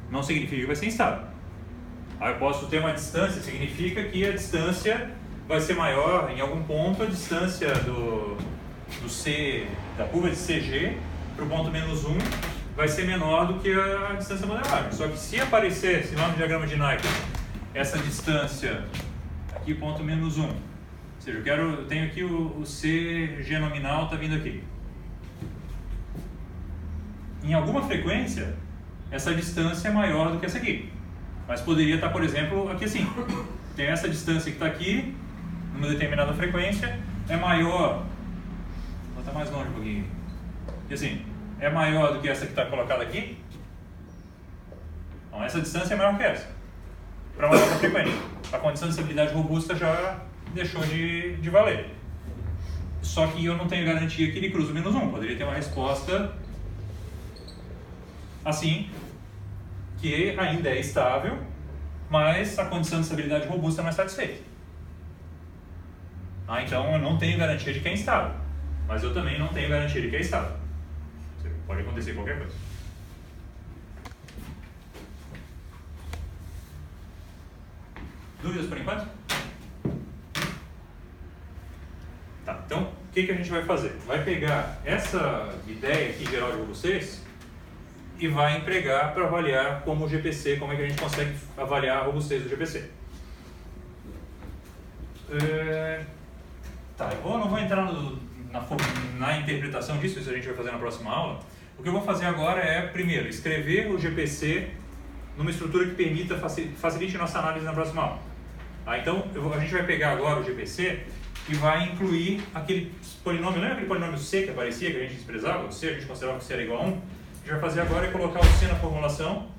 Não significa que vai ser instável. Aí eu posso ter uma distância, significa que a distância vai ser maior, em algum ponto a distância do C, da curva de CG para o ponto menos 1 vai ser menor do que a distância modelável. Só que se aparecesse lá no diagrama de Nyquist essa distância aqui, ponto menos 1, ou seja, eu tenho aqui o CG nominal está vindo aqui. Em alguma frequência, essa distância é maior do que essa aqui. Mas poderia estar, por exemplo, aqui assim. Tem essa distância que está aqui, numa determinada frequência, é maior. Vou botar mais longe um pouquinho. E assim, é maior do que essa que está colocada aqui. Então essa distância é maior que essa. Para uma outra frequência. A condição de estabilidade robusta já deixou de valer. Só que eu não tenho garantia que ele cruze o menos 1. Poderia ter uma resposta assim, que ainda é estável, mas a condição de estabilidade robusta não é satisfeita. Então eu não tenho garantia de que é instável, mas eu também não tenho garantia de que é estável. Pode acontecer qualquer coisa. Dúvidas por enquanto? Tá, então o que a gente vai fazer? Vai pegar essa ideia aqui geral de robustez e vai empregar para avaliar como o GPC, como é que a gente consegue avaliar a robustez do GPC. Tá, eu não vou entrar na interpretação disso, isso a gente vai fazer na próxima aula. O que eu vou fazer agora é, primeiro, escrever o GPC numa estrutura que permita, facilite nossa análise na próxima aula. Então, a gente vai pegar agora o GPC e vai incluir aquele polinômio, lembra aquele polinômio C que aparecia, que a gente desprezava? O C, a gente considerava que C era igual a 1. A gente vai fazer agora é colocar o C na formulação,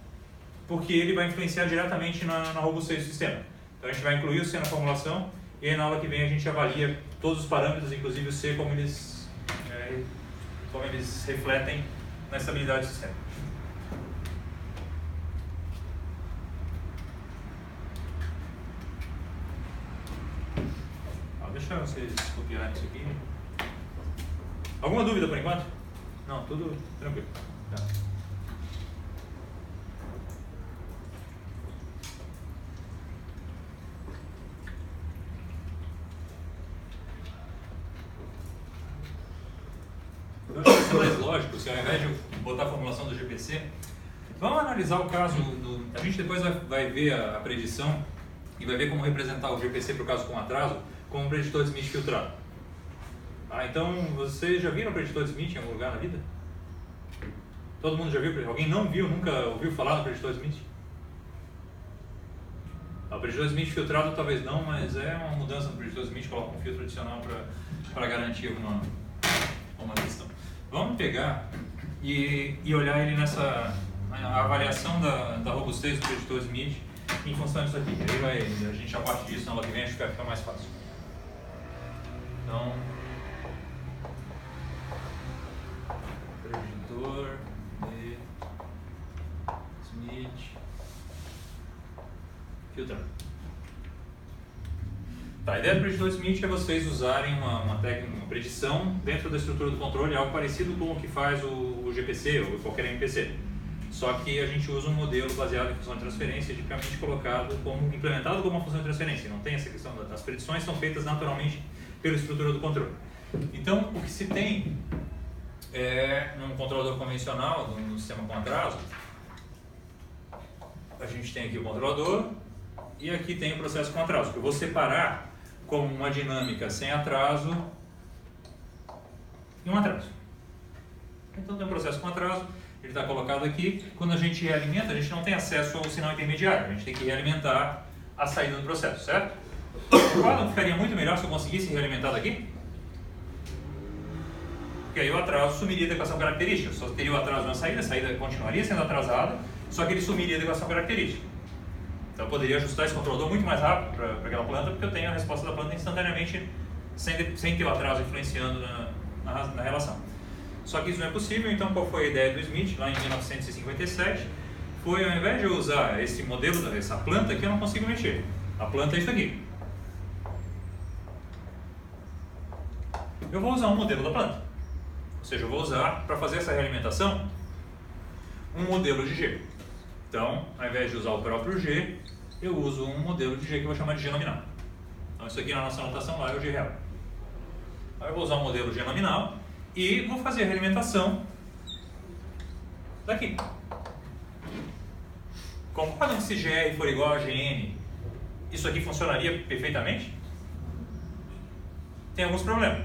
porque ele vai influenciar diretamente na robustez do sistema. Então a gente vai incluir o C na formulação e aí na aula que vem a gente avalia todos os parâmetros, inclusive o C, como eles refletem na estabilidade do sistema. Deixa vocês copiarem isso aqui. Alguma dúvida por enquanto? Não, tudo tranquilo. Tá. Eu acho que isso é mais lógico, se ao invés de botar a formulação do GPC, vamos analisar o caso do... A gente depois vai ver a predição e vai ver como representar o GPC para o caso com atraso como um preditor de Smith filtrado. Então, vocês já viram o preditor de Smith em algum lugar na vida? Todo mundo já viu? Alguém não viu, nunca ouviu falar do preditor de Smith? O preditor de Smith filtrado talvez não, mas é uma mudança no preditor de Smith, coloca um filtro adicional para garantir uma questão. Vamos pegar e olhar ele nessa a avaliação da robustez do preditor Smith em função disso aqui. Aí a gente já parte disso na aula que vem, acho que vai ficar mais fácil. Então, preditor de Smith filtrado. Tá, a ideia do preditor Smith é vocês usarem uma técnica, uma predição dentro da estrutura do controle, algo parecido com o que faz o GPC ou qualquer MPC. Só que a gente usa um modelo baseado em função de transferência, tipicamente implementado como uma função de transferência. Não tem essa questão das predições, são feitas naturalmente pela estrutura do controle. Então, o que se tem num controlador convencional, num sistema com atraso, a gente tem aqui o controlador e aqui tem o processo com atraso, que eu vou separar como uma dinâmica sem atraso e um atraso. Então tem um processo com atraso, ele está colocado aqui. Quando a gente realimenta, a gente não tem acesso ao sinal intermediário, a gente tem que realimentar a saída do processo, certo? O quadro ficaria muito melhor se eu conseguisse realimentar daqui, porque aí o atraso sumiria da equação característica. Eu só teria o atraso na saída, a saída continuaria sendo atrasada, só que ele sumiria da equação característica. Então eu poderia ajustar esse controlador muito mais rápido para aquela planta, porque eu tenho a resposta da planta instantaneamente, sem ter o atraso influenciando na relação. Só que isso não é possível, então qual foi a ideia do Smith, lá em 1957? Foi, ao invés de eu usar esse modelo, essa planta aqui, eu não consigo mexer. A planta é isso aqui. Eu vou usar um modelo da planta. Ou seja, eu vou usar, para fazer essa realimentação, um modelo de G. Então, ao invés de usar o próprio G, eu uso um modelo de G que eu vou chamar de G nominal. Então, isso aqui na nossa anotação lá é o G real. Aí eu vou usar um modelo G nominal e vou fazer a realimentação daqui. Concordam que se GR for igual a GN, isso aqui funcionaria perfeitamente? Tem alguns problemas.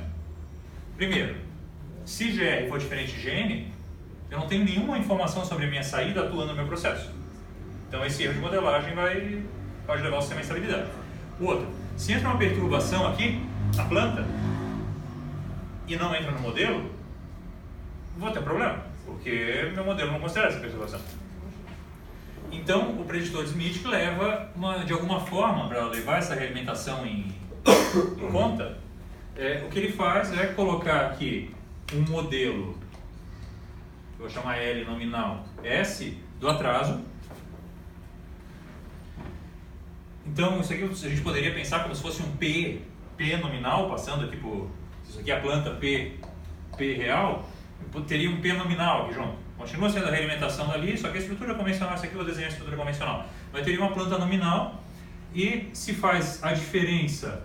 Primeiro, se GR for diferente de GN, eu não tenho nenhuma informação sobre a minha saída atuando no meu processo. Então esse erro de modelagem pode levar o sistema à instabilidade. O outro, se entra uma perturbação aqui na planta e não entra no modelo, vou ter um problema, porque meu modelo não considera essa perturbação. Então o preditor de Smith leva, de alguma forma, para levar essa realimentação em conta, o que ele faz é colocar aqui um modelo, eu vou chamar L nominal S, do atraso. Então isso aqui a gente poderia pensar como se fosse um P nominal, passando aqui por... Isso aqui é a planta P real, teria um P nominal aqui junto. Continua sendo a realimentação dali, só que a estrutura convencional, isso aqui eu desenho a estrutura convencional. Mas teria uma planta nominal e se faz a diferença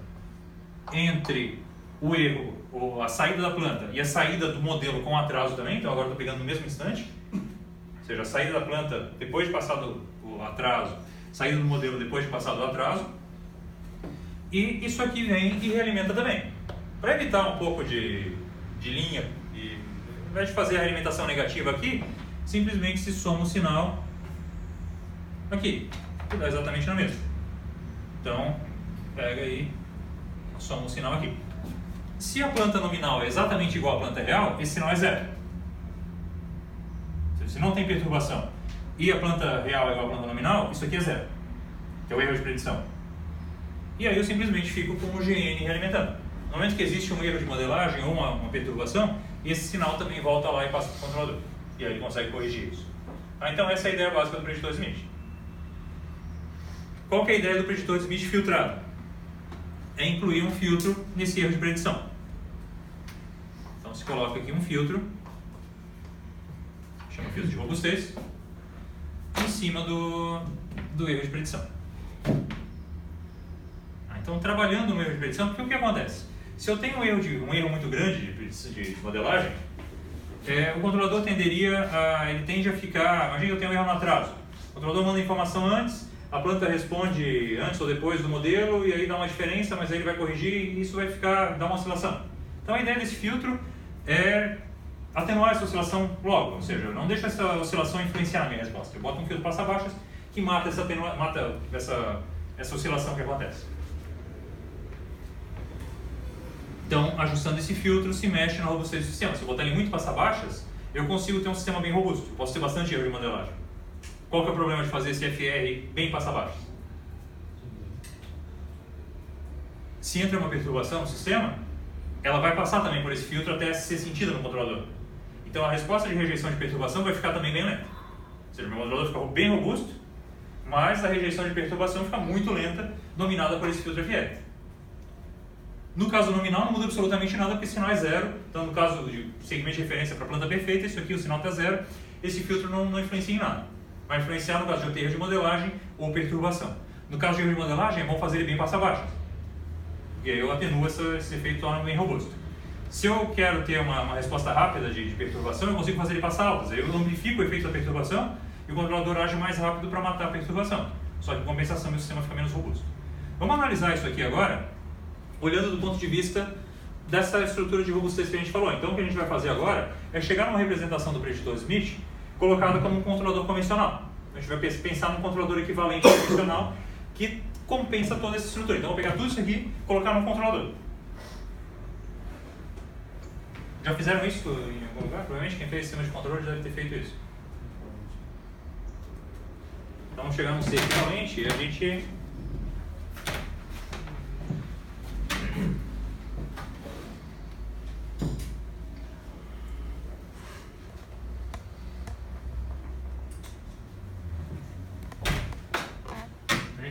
entre o erro, ou a saída da planta e a saída do modelo com atraso também, então agora estou pegando no mesmo instante, ou seja, a saída da planta depois de passado o atraso, saída do modelo depois de passado o atraso, e isso aqui vem e realimenta também. Para evitar um pouco de linha, e, ao invés de fazer a realimentação negativa aqui, simplesmente se soma o sinal aqui, que dá exatamente na mesma. Então, pega aí, soma o sinal aqui. Se a planta nominal é exatamente igual à planta real, esse sinal é zero. Se não tem perturbação e a planta real é igual à planta nominal, isso aqui é zero, que é o erro de predição. E aí eu simplesmente fico com o GN realimentando. No momento que existe um erro de modelagem ou uma perturbação, esse sinal também volta lá e passa para o controlador. E aí ele consegue corrigir isso. Então essa é a ideia básica do preditor Smith. Qual que é a ideia do preditor Smith filtrado? É incluir um filtro nesse erro de predição. Então se coloca aqui um filtro, chama filtro de robustez, em cima do erro de predição. Então trabalhando no erro de predição, porque o que acontece? Se eu tenho um erro muito grande de modelagem, o controlador ele tende a ficar, imagina que eu tenho um erro no atraso. O controlador manda informação antes, a planta responde antes ou depois do modelo, e aí dá uma diferença, mas aí ele vai corrigir e isso vai dar uma oscilação. Então a ideia desse filtro é atenuar essa oscilação logo, ou seja, não deixa essa oscilação influenciar a minha resposta. Eu boto um filtro passa-baixas que mata essa oscilação que acontece. Então, ajustando esse filtro, se mexe na robustez do sistema. Se eu botar ele muito passa-baixas, eu consigo ter um sistema bem robusto. Eu posso ter bastante erro de modelagem. Qual que é o problema de fazer esse FR bem passa-baixas? Se entra uma perturbação no sistema, ela vai passar também por esse filtro até ser sentida no controlador. Então, a resposta de rejeição de perturbação vai ficar também bem lenta. Ou seja, meu controlador fica bem robusto, mas a rejeição de perturbação fica muito lenta, dominada por esse filtro FR. No caso nominal não muda absolutamente nada porque esse sinal é zero. Então no caso de segmento de referência para planta perfeita, isso aqui o sinal está zero, esse filtro não influencia em nada. Vai influenciar no caso de eu ter erro de modelagem ou perturbação. No caso de erro de modelagem é bom fazer ele bem passa-baixas. E aí eu atenuo esse efeito, torna bem robusto. Se eu quero ter uma resposta rápida de perturbação, eu consigo fazer ele passar altas. Aí eu amplifico o efeito da perturbação e o controlador age mais rápido para matar a perturbação. Só que em compensação meu sistema fica menos robusto. Vamos analisar isso aqui agora, olhando do ponto de vista dessa estrutura de robustez que a gente falou. Então o que a gente vai fazer agora é chegar numa representação do preditor Smith colocada como um controlador convencional. A gente vai pensar num controlador equivalente convencional que compensa toda essa estrutura. Então eu vou pegar tudo isso aqui e colocar num controlador. Já fizeram isso em algum lugar? Provavelmente quem fez sistema de controle deve ter feito isso. Então chegar num C equivalente e a gente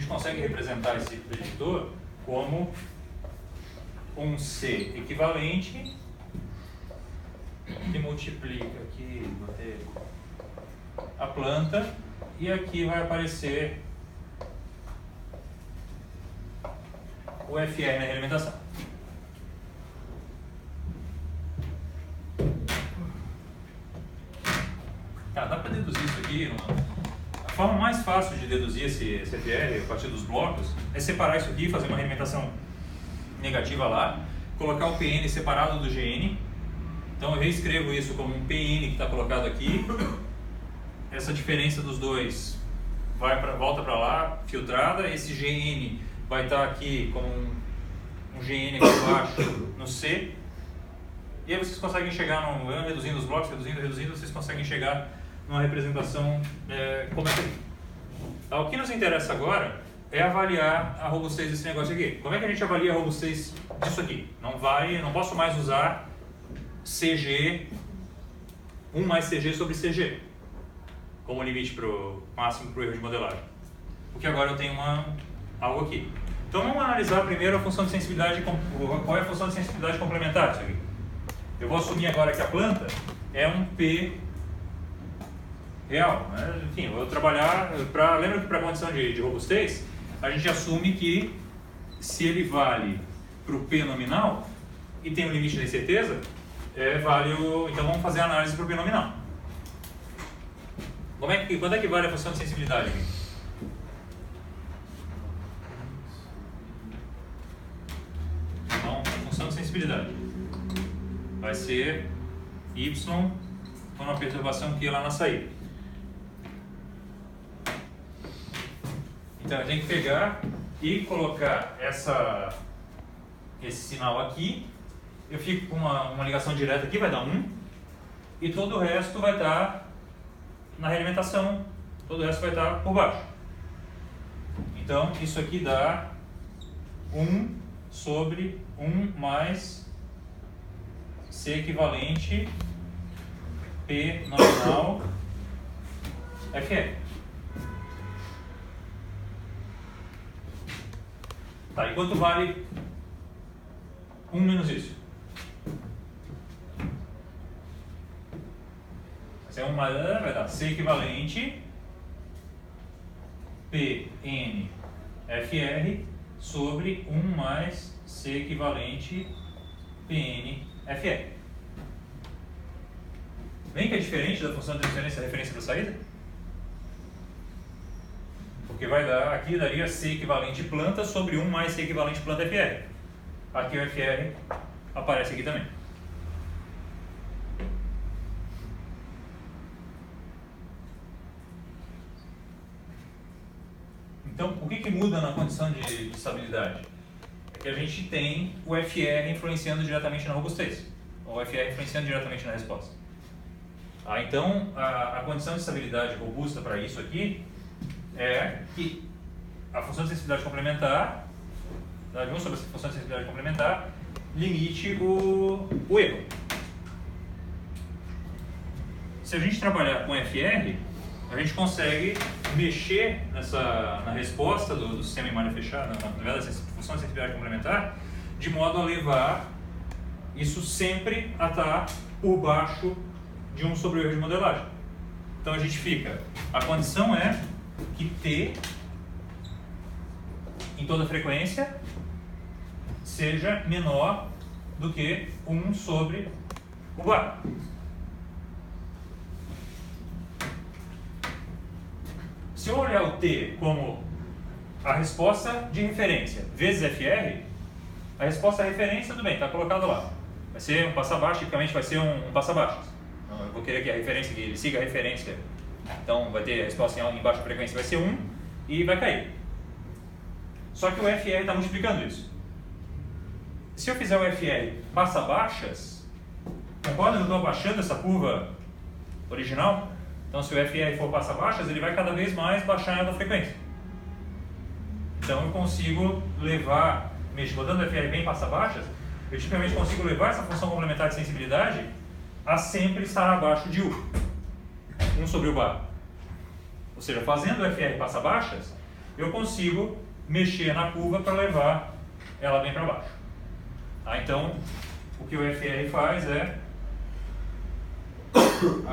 consegue representar esse preditor como um C equivalente que multiplica aqui, botei a planta e aqui vai aparecer o FR na realimentação. Dá para deduzir isso aqui. A forma mais fácil de deduzir esse FR a partir dos blocos é separar isso aqui, fazer uma realimentação negativa lá, colocar o PN separado do GN. Então eu reescrevo isso como um PN que está colocado aqui. Essa diferença dos dois volta para lá, filtrada. Esse GN vai estar aqui como um GN aqui embaixo no C. E aí vocês conseguem chegar, reduzindo os blocos, reduzindo, vocês conseguem chegar numa representação como essa aqui. O que nos interessa agora é avaliar a robustez desse negócio aqui. Como é que a gente avalia a robustez disso aqui? Não posso mais usar CG, 1 mais CG sobre CG, como limite máximo para o erro de modelagem. Porque agora eu tenho algo aqui. Então vamos analisar primeiro a função de sensibilidade, qual é a função de sensibilidade complementar disso aqui. Eu vou assumir agora que a planta é um P real. Enfim, eu vou trabalhar lembra que para a condição de robustez, a gente assume que se ele vale para o P nominal e tem um limite da incerteza, então vamos fazer a análise para o P nominal. Quanto é que vale a função de sensibilidade aqui? Então, a função de sensibilidade vai ser Y com uma perturbação que é lá na saída. Então eu tenho que pegar e colocar esse sinal aqui. Eu fico com uma ligação direta aqui, vai dar 1. E todo o resto vai estar na realimentação, todo o resto vai estar por baixo. Então isso aqui dá 1 sobre 1 mais C equivalente P nominal FR. Tá, e quanto vale 1 menos isso? Essa é uma, vai dar C equivalente PN FR sobre 1 mais C equivalente PN FR. Vem que é diferente da função de transferência da referência da saída? Porque vai dar, aqui daria C equivalente planta sobre 1 mais C equivalente planta FR. Aqui o FR aparece aqui também. Então, o que muda na condição de estabilidade? É que a gente tem o FR influenciando diretamente na robustez, ou o FR influenciando diretamente na resposta. Então, a condição de estabilidade robusta para isso aqui é que a função de sensibilidade complementar, vamos sobre a função de sensibilidade complementar, limite o erro. Se a gente trabalhar com FR, a gente consegue mexer na resposta do sistema em malha fechada, na função de sensibilidade complementar, de modo a levar isso sempre a estar por baixo de 1 sobre o erro de modelagem. Então a gente fica, a condição é que T em toda frequência seja menor do que 1 sobre o bar. Se eu olhar o T como a resposta de referência vezes FR, a resposta à referência, tudo bem, está colocado lá. Vai ser um passa-baixo, tipicamente vai ser um passa-baixo. Então, eu vou querer que a referência, que ele siga a referência. Então vai ter a resposta em baixa frequência, vai ser 1 e vai cair. Só que o FR está multiplicando isso. Se eu fizer o FR passa-baixas, concorda que eu estou abaixando essa curva original? Então, se o FR for passa-baixas, ele vai cada vez mais baixar a frequência. Então, eu consigo levar, botando o FR bem passa-baixas, eu tipicamente consigo levar essa função complementar de sensibilidade a sempre estar abaixo de U, 1 sobre o bar. Ou seja, fazendo o FR passa-baixas, eu consigo mexer na curva para levar ela bem para baixo. Então, o que o FR faz é,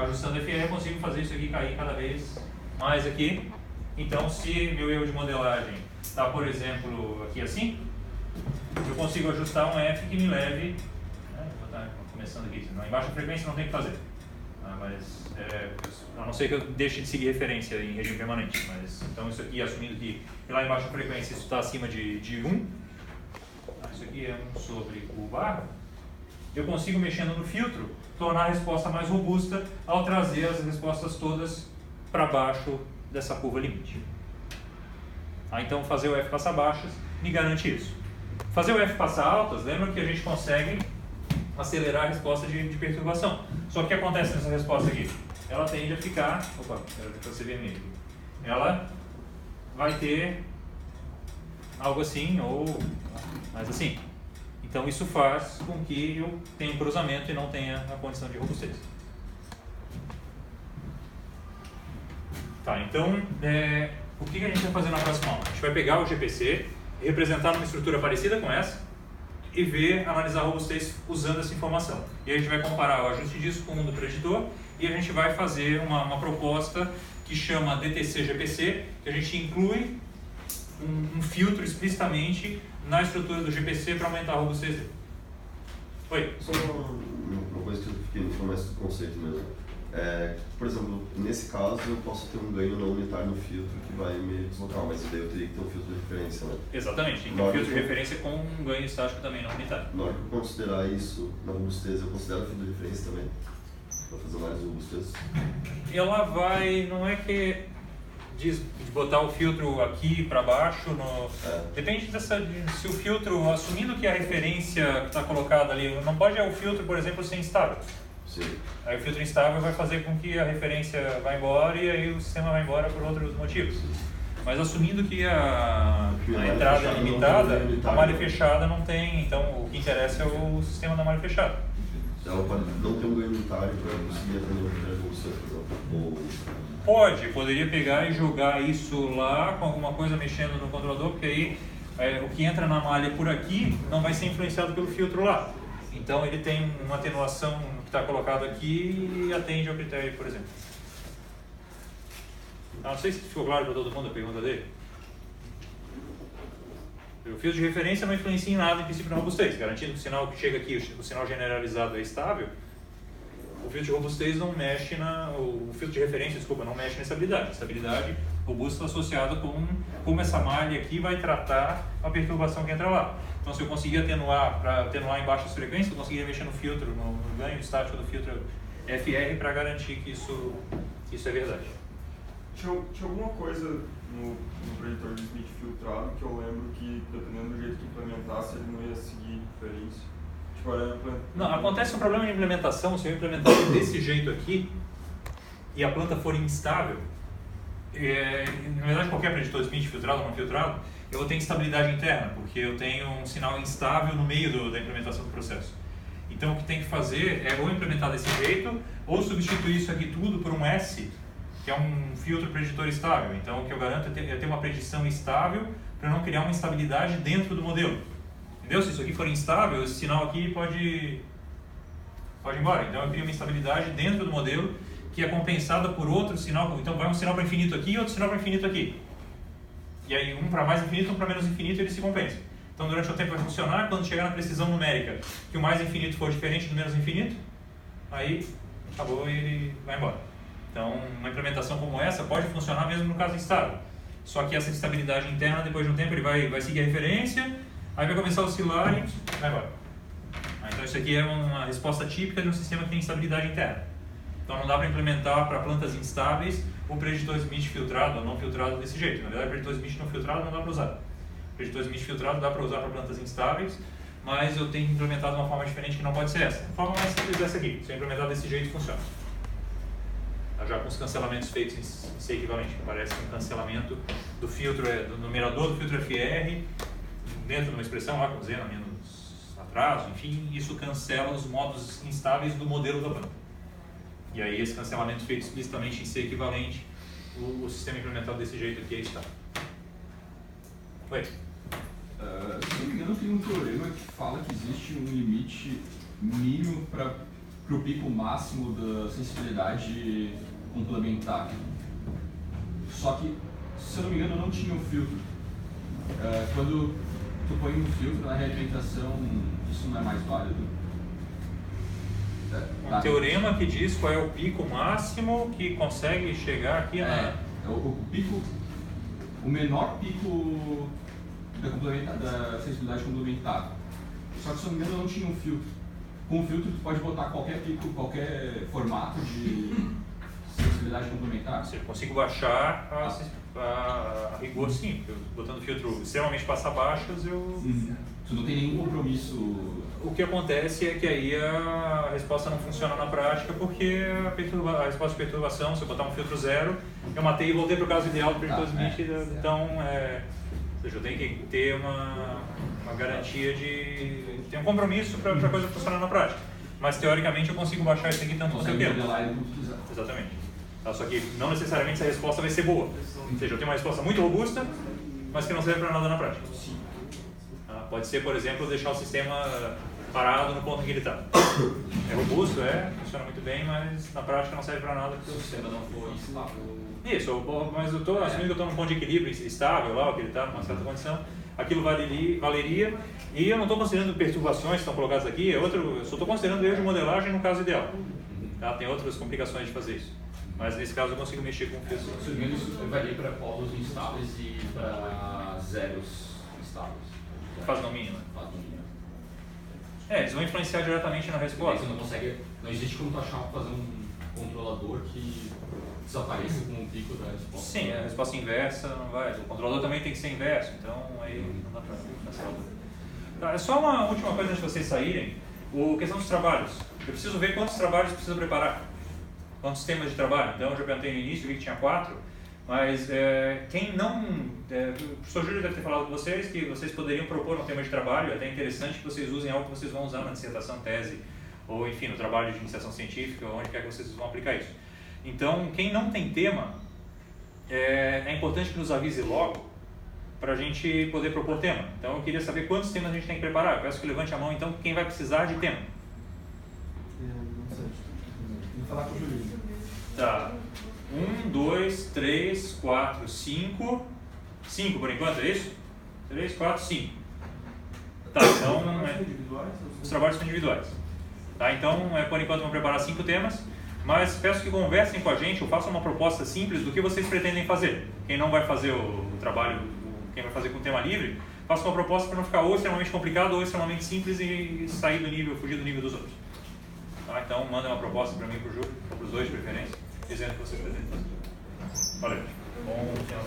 ajustando o FR, eu consigo fazer isso aqui cair cada vez mais aqui. Então, se meu erro de modelagem está, por exemplo, aqui assim, eu consigo ajustar um F que me leve, vou estar começando aqui, senão em baixa frequência não tem o que fazer. Mas, a não ser que eu deixe de seguir referência em regime permanente. Mas, então, isso aqui, assumindo que lá em baixa frequência isso está acima de 1, isso aqui é 1 sobre o bar, eu consigo, mexendo no filtro, tornar a resposta mais robusta ao trazer as respostas todas para baixo dessa curva limite. Então, fazer o F passar baixas me garante isso. Fazer o F passar altas, lembra que a gente consegue acelerar a resposta de perturbação. Só que o que acontece nessa resposta aqui? Ela tende a ficar... Opa, quero que você vermelho aqui. Ela vai ter algo assim, ou mais assim. Então isso faz com que eu tenha um cruzamento e não tenha a condição de robustez. Tá, então, o que a gente vai fazer na próxima aula? A gente vai pegar o GPC, representar numa estrutura parecida com essa, e ver, analisar a robustez usando essa informação. E a gente vai comparar o ajuste disso com o do preditor, e a gente vai fazer uma proposta que chama DTC-GPC, que a gente inclui um filtro explicitamente na estrutura do GPC para aumentar a robustez dele. Oi? Só uma coisa que eu fiquei no mais do conceito mesmo. Por exemplo, nesse caso eu posso ter um ganho não unitário no filtro que vai me deslocar, mas daí eu teria que ter um filtro de referência, né? Exatamente, tem que ter um filtro de referência com um ganho estático também não unitário. Na hora que eu considerar isso na robustez, eu considero o filtro de referência também? Para fazer mais robustez? Ela vai, não é que diz de botar o filtro aqui para baixo, depende se o filtro, assumindo que a referência que está colocada ali, não pode o filtro, por exemplo, ser instável. Sim. Aí o filtro instável vai fazer com que a referência vá embora e aí o sistema vai embora por outros motivos. Mas assumindo que a entrada é limitada, a malha fechada não tem, então o que interessa é o sistema da malha fechada. Ela pode não ter um ganho unitário para conseguir atender uma primeira evolução, por exemplo. Poderia pegar e jogar isso lá com alguma coisa mexendo no controlador, porque aí o que entra na malha por aqui não vai ser influenciado pelo filtro lá. Então ele tem uma atenuação que está colocado aqui e atende ao critério, por exemplo. Não sei se ficou claro para todo mundo a pergunta dele. O filtro de referência não influencia em nada, em princípio, na robustez, garantindo que o sinal que chega aqui, o sinal generalizado é estável. O filtro de robustez não mexe o filtro de referência, desculpa, não mexe na estabilidade. A estabilidade robusta está associada com como essa malha aqui vai tratar a perturbação que entra lá. Então, se eu conseguir atenuar, para atenuar em baixas frequências, eu conseguiria mexer no filtro, no ganho estático do filtro FR para garantir que isso é verdade. Tinha alguma coisa no preditor de Smith filtrado que eu lembro que, dependendo do jeito que implementasse, ele não ia seguir referência. Não, acontece um problema de implementação. Se eu implementar desse jeito aqui e a planta for instável, na verdade qualquer preditor Smith filtrado ou não filtrado, eu vou ter instabilidade interna, porque eu tenho um sinal instável no meio da implementação do processo. Então o que tem que fazer é ou implementar desse jeito, ou substituir isso aqui tudo por um S, que é um filtro preditor estável. Então o que eu garanto é ter uma predição estável para não criar uma instabilidade dentro do modelo. Entendeu? Se isso aqui for instável, esse sinal aqui pode ir embora. Então eu crio uma instabilidade dentro do modelo que é compensada por outro sinal. Então vai um sinal para infinito aqui e outro sinal para infinito aqui. E aí um para mais infinito, um para menos infinito, ele se compensa. Então durante o tempo vai funcionar. Quando chegar na precisão numérica que o mais infinito for diferente do menos infinito, aí acabou e ele vai embora. Então uma implementação como essa pode funcionar mesmo no caso instável. Só que essa instabilidade interna, depois de um tempo, ele vai seguir a referência, aí vai começar a oscilar e vai embora. Então isso aqui é uma resposta típica de um sistema que tem instabilidade interna. Então não dá para implementar para plantas instáveis o preditor Smith filtrado ou não filtrado desse jeito. Na verdade, o preditor Smith não filtrado não dá para usar. O preditor Smith filtrado dá para usar para plantas instáveis, mas eu tenho implementado de uma forma diferente que não pode ser essa. A forma mais simples é essa aqui. Se eu implementar desse jeito, funciona. Já com os cancelamentos feitos em C equivalente, que parece um cancelamento do filtro, do numerador do filtro FR, dentro de uma expressão lá com Z menos atraso, enfim, isso cancela os modos instáveis do modelo da planta. E aí esse cancelamento feito explicitamente em C equivalente, o sistema implementado desse jeito aqui é estável. Oi? Se não me engano, tem um teorema que fala que existe um limite mínimo para o pico máximo da sensibilidade complementar. Só que, se eu não me engano, não tinha um filtro. Quando tu põe um filtro na realimentação, isso não é mais válido? Um teorema que diz qual é o pico máximo que consegue chegar aqui na... O menor pico da sensibilidade complementar. Só que, se eu não me engano, não tinha um filtro. Com o filtro, tu pode botar qualquer pico, qualquer formato de sensibilidade complementar. Eu consigo baixar a rigor, sim. Botando filtro extremamente passa-baixas, eu... Tu não tem nenhum compromisso. O que acontece é que aí a resposta não funciona na prática, porque a resposta de perturbação, se eu botar um filtro zero, eu matei e voltei para o caso ideal do preditor Smith. Então, ou seja, eu tenho que ter uma garantia de... ter um compromisso para a coisa funcionar na prática. Mas, teoricamente, eu consigo baixar isso aqui tanto quanto eu quero. Exatamente. Só que não necessariamente essa resposta vai ser boa. Ou seja, eu tenho uma resposta muito robusta, mas que não serve para nada na prática. Pode ser, por exemplo, deixar o sistema parado no ponto em que ele está. É robusto, funciona muito bem, mas na prática não serve para nada. Se o sistema não for estável. Isso, mas eu estou assumindo que eu estou num ponto de equilíbrio estável, lá, que ele está numa certa condição, aquilo valeria, e eu não estou considerando perturbações que estão colocadas aqui, eu só estou considerando erro de modelagem no caso ideal. Tem outras complicações de fazer isso, mas nesse caso eu consigo mexer com o filtro. Se não isso varia para polos instáveis e para zeros estáveis. Faz no mínimo. Faz no mínimo. Eles vão influenciar diretamente na resposta. Não existe como tu achar fazer um controlador que desapareça com o pico da resposta. Sim, a resposta inversa não vai. O controlador também tem que ser inverso, então aí não dá para cancelar. Só uma última coisa antes de vocês saírem, a questão dos trabalhos. Eu preciso ver quantos trabalhos preciso preparar, quantos temas de trabalho. Então eu já perguntei no início, vi que tinha 4, mas quem não... o professor Júlio deve ter falado com vocês que vocês poderiam propor um tema de trabalho, é até interessante que vocês usem algo que vocês vão usar na dissertação, tese ou enfim, no trabalho de iniciação científica, onde quer que vocês vão aplicar isso. Então, quem não tem tema, é importante que nos avise logo para a gente poder propor tema. Então, eu queria saber quantos temas a gente tem que preparar. Eu peço que levante a mão, então, quem vai precisar de tema. Não sei. Vou falar com o Julinho. Tá. 1, 2, 3, 4, 5. 5 por enquanto, é isso? 3, 4, 5. Tá, então os trabalhos são individuais. Tá, então, por enquanto, vamos preparar 5 temas, mas peço que conversem com a gente ou façam uma proposta simples do que vocês pretendem fazer. Quem não vai fazer o trabalho, quem vai fazer com tema livre, faça uma proposta para não ficar ou extremamente complicado ou extremamente simples e sair do nível, fugir do nível dos outros. Tá, então, manda uma proposta para mim e para o Júlio, ou para os dois de preferência, dizendo o que vocês pretendem fazer. Valeu. Bom final.